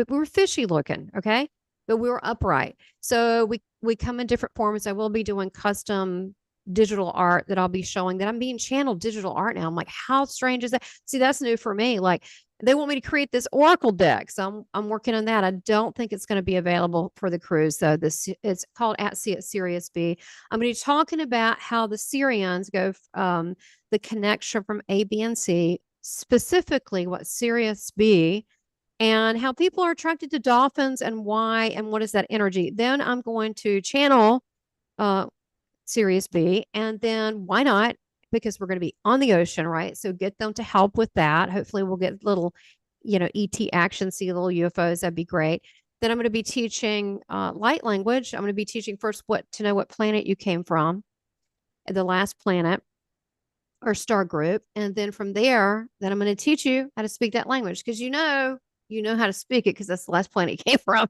were fishy looking. Okay. But we were upright. So we come in different forms. I will be doing custom digital art that I'll be showing that I'm being channeled digital art now. I'm like, how strange is that? See, that's new for me. Like, they want me to create this oracle deck, so I'm working on that. I don't think it's going to be available for the cruise, though. It's called At Sea at Sirius B. I'm going to be talking about how the Sirians go, the connection from A, B, and C, specifically what Sirius B, and how people are attracted to dolphins and why, and what is that energy. Then I'm going to channel uh, Sirius B. And then why not? Because we're going to be on the ocean, right? So get them to help with that. Hopefully, we'll get little, ET action, see little UFOs. That'd be great. Then I'm going to be teaching light language. I'm going to be teaching first what to know what planet you came from, the last planet or star group. And then from there, then I'm going to teach you how to speak that language because you know how to speak it because that's the last planet you came from.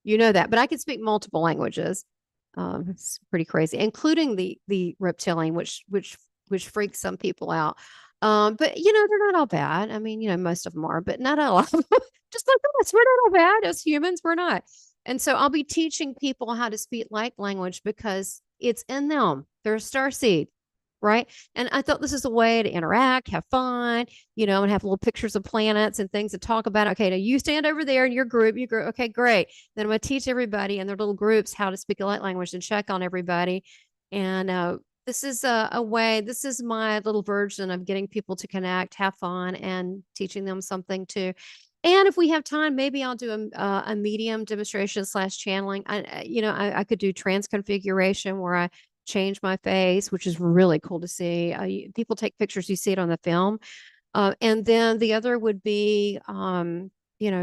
You know that. But I can speak multiple languages. It's pretty crazy, including the reptilian, which freaks some people out. But they're not all bad. I mean, most of them are, but not all of them. Just like us, we're not all bad. As humans, we're not. And so I'll be teaching people how to speak light language because it's in them. They're a starseed, right? And I thought this is a way to interact, have fun, and have little pictures of planets and things to talk about. Okay, now you stand over there in your group. You go, okay, great. Then I'm going to teach everybody in their little groups how to speak a light language and check on everybody. And this is a way, this is my little version of getting people to connect, have fun, and teaching them something too. And if we have time, maybe I'll do a medium demonstration slash channeling. I could do transconfiguration where I change my face, which is really cool to see. People take pictures, you see it on the film. And then the other would be,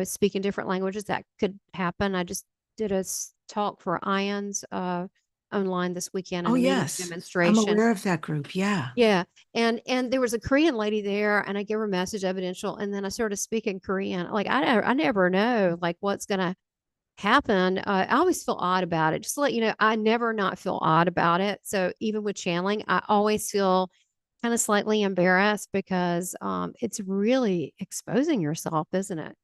speaking different languages. That could happen. I just did a talk for Ions online this weekend
Oh,
and a medium
yes. I'm
demonstration.
aware of that group. Yeah.
Yeah. And there was a Korean lady there and I gave her a message evidential. And then I started speaking Korean. Like I never know like what's gonna happen. I always feel odd about it. Just to let you know, I never not feel odd about it. So even with channeling, I always feel kind of slightly embarrassed because it's really exposing yourself, isn't it?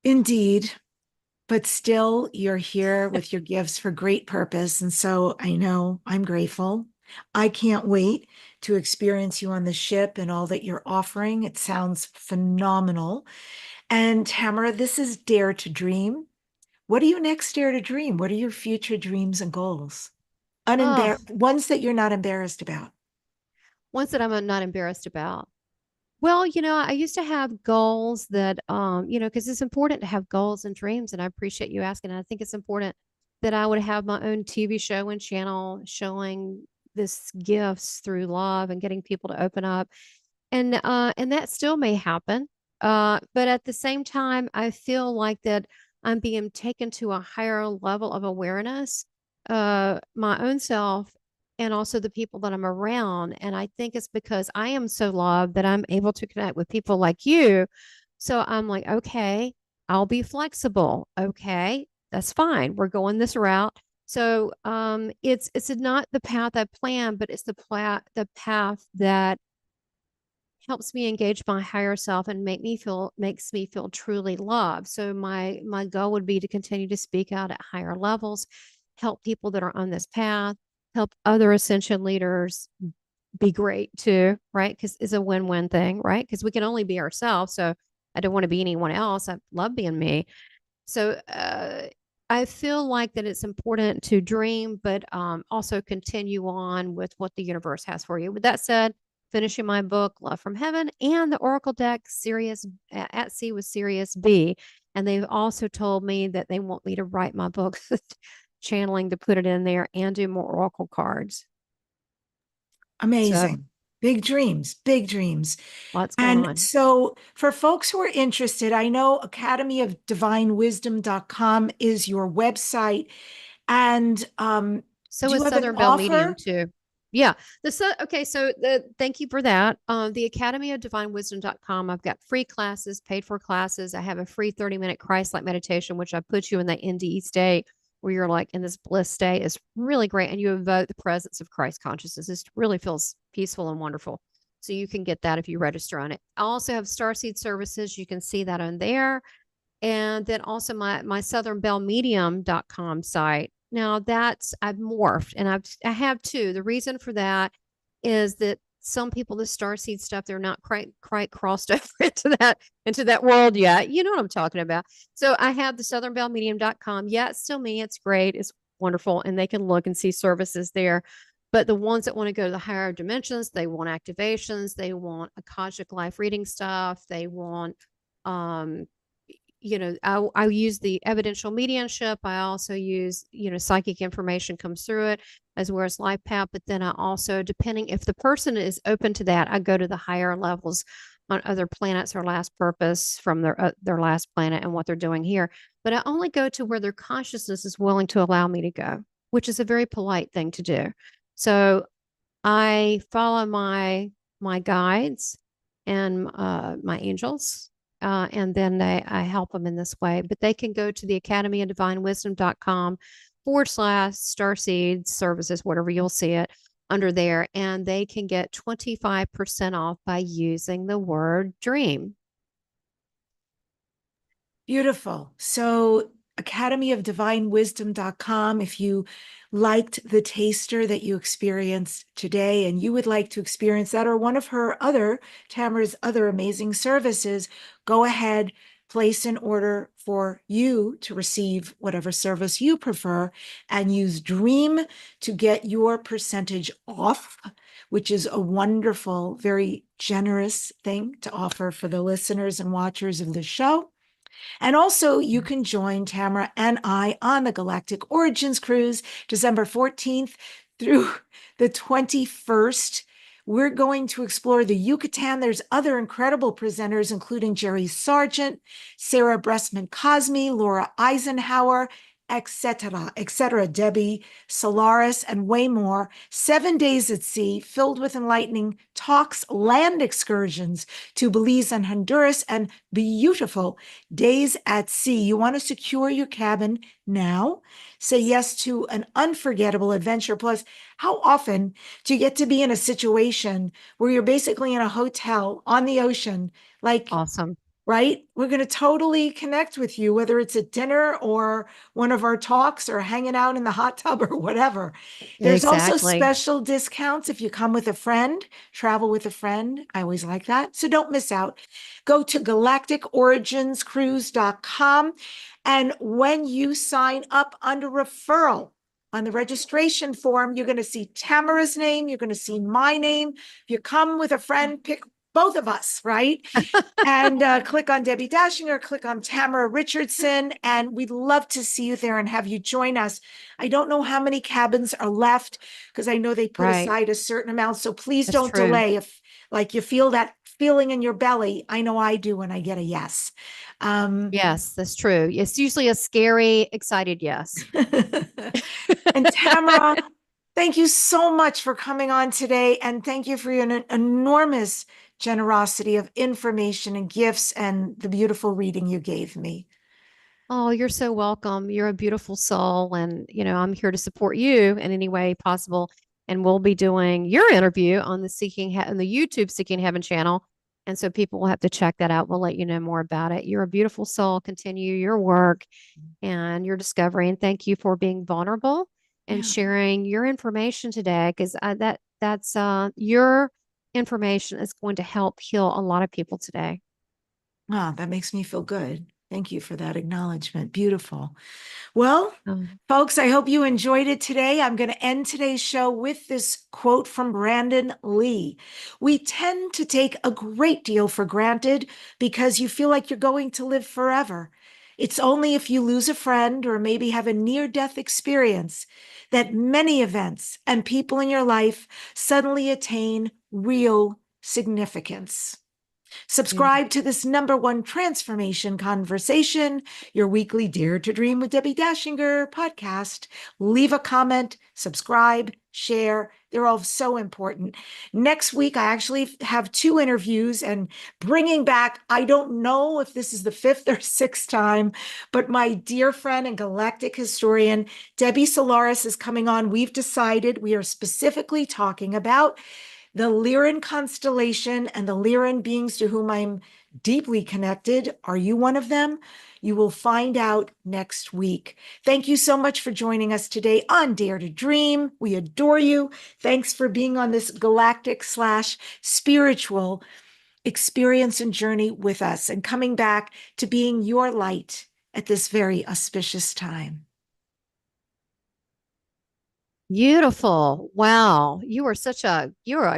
Indeed. But still, you're here with your gifts for great purpose. And so I know I'm grateful. I can't wait to experience you on the ship and all that you're offering. It sounds phenomenal. And Tamara, this is Dare to Dream. What do you next dare to dream? What are your future dreams and goals?
Oh,
Ones that you're not embarrassed about.
ones that I'm not embarrassed about. Well, I used to have goals that, because it's important to have goals and dreams. And I appreciate you asking. And I think it's important that I would have my own TV show and channel showing this gifts through love and getting people to open up. And that still may happen. But at the same time, I feel like that I'm being taken to a higher level of awareness, my own self, and also the people that I'm around. And I think it's because I am so loved that I'm able to connect with people like you. So I'm like, okay, I'll be flexible. Okay, that's fine. We're going this route. So it's not the path I planned, but it's the path that helps me engage my higher self and makes me feel truly loved. So my goal would be to continue to speak out at higher levels, help people that are on this path, help other ascension leaders be great too, right? Because it's a win-win thing, right? Because we can only be ourselves. So I don't want to be anyone else. I love being me. So I feel like that it's important to dream, but also continue on with what the universe has for you. With that said, finishing my book, Love from Heaven, and the Oracle deck, Sirius at Sea with Sirius B. And they've also told me that they want me to write my book, channeling to put it in there and do more Oracle cards. So
Amazing. Big dreams, big dreams.
lots going
And
on.
so, for folks who are interested, I know academyofdivinewisdom.com is your website. And
So
do you
is
have an
Southern Belle Medium
offer?
too. Yeah. Okay, so thank you for that. The Academy of Divine Wisdom.com. I've got free classes, paid for classes. I have a free 30-minute Christ-like meditation, which I put you in that NDE state where you're like in this bliss state. It's really great. And you evoke the presence of Christ consciousness. It really feels peaceful and wonderful. So you can get that if you register on it. I also have Starseed services. You can see that on there. And then also my southernbellmedium.com site. Now that's I've morphed and I have two. The reason for that is that some people, the starseed stuff, they're not quite crossed over into that world yet. You know what I'm talking about. So I have the southernbellmedium.com. Yeah, it's still me. It's great. It's wonderful. And they can look and see services there. But the ones that want to go to the higher dimensions, they want activations, they want Akashic life reading stuff, they want um I use the evidential mediumship. I also use, psychic information comes through it as well as life path. But then I also, depending if the person is open to that, I go to the higher levels on other planets or last purpose from their last planet and what they're doing here. But I only go to where their consciousness is willing to allow me to go, which is a very polite thing to do. So I follow my guides and my angels, and then I help them in this way. But they can go to the Academy of Divine Wisdom.com /starseed services, whatever you'll see it under there, and they can get 25% off by using the word dream.
Beautiful. So, academyofdivinewisdom.com, if you liked the taster that you experienced today and you would like to experience that or one of Tamara's other amazing services, go ahead, place an order for you to receive whatever service you prefer and use Dream to get your percentage off, which is a wonderful, very generous thing to offer for the listeners and watchers of the show. And also, you can join Tamara and I on the Galactic Origins Cruise, December 14th through the 21st. We're going to explore the Yucatan. There's other incredible presenters, including Jerry Sargent, Sarah Bressman Cosme, Laura Eisenhower, etc., Debbi Solaris, and way more. 7 days at sea, filled with enlightening talks, land excursions to Belize and Honduras, and beautiful days at sea. You want to secure your cabin now? Say yes to an unforgettable adventure. Plus, how often do you get to be in a situation where you're basically in a hotel on the ocean, like
Awesome.
right? We're going to totally connect with you, whether it's at dinner or one of our talks or hanging out in the hot tub or whatever. There's also
Exactly.
special discounts if you come with a friend, travel with a friend. I always like that. So don't miss out. Go to galacticorigins.cruise.com. And when you sign up under referral, on the registration form, you're going to see Tamara's name. You're going to see my name. If you come with a friend, pick both of us, right? And click on Debbi Dachinger, click on Tamara Richardson, and we'd love to see you there and have you join us. I don't know how many cabins are left because I know they put
Right.
aside a certain amount. So please
That's
don't
true.
delay. If like you feel that feeling in your belly, I know I do when I get a yes.
Yes, that's true. It's usually a scary, excited yes.
And Tamara, thank you so much for coming on today. And thank you for your enormous generosity of information and gifts and the beautiful reading you gave me.
Oh, you're so welcome. You're a beautiful soul. And, I'm here to support you in any way possible. And we'll be doing your interview on on the YouTube Seeking Heaven channel. And so people will have to check that out. We'll let you know more about it. You're a beautiful soul. Continue your work and your discovery. And thank you for being vulnerable and
Yeah.
sharing your information today. Because that's your information is going to help heal a lot of people today.
Ah, that makes me feel good. Thank you for that acknowledgement. Beautiful. Well, folks, I hope you enjoyed it today. I'm going to end today's show with this quote from Brandon Lee. We tend to take a great deal for granted because you feel like you're going to live forever. It's only if you lose a friend or maybe have a near-death experience that many events and people in your life suddenly attain real significance. Subscribe to this #1 transformation conversation, your weekly Dare to Dream with Debbi Dachinger podcast. Leave a comment, subscribe, share. They're all so important. Next week, I actually have 2 interviews and bringing back, I don't know if this is the 5th or 6th time, but my dear friend and galactic historian, Debbie Solaris, is coming on. We've decided we are specifically talking about the Lyran constellation and the Lyran beings to whom I'm deeply connected. Are you one of them? You will find out next week. Thank you so much for joining us today on Dare to Dream. We adore you. Thanks for being on this galactic/spiritual experience and journey with us and coming back to being your light at this very auspicious time.
Beautiful. Wow. You're a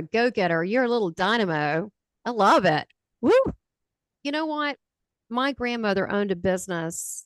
go-getter. You're a little dynamo. I love it. Woo. You know what? My grandmother owned a business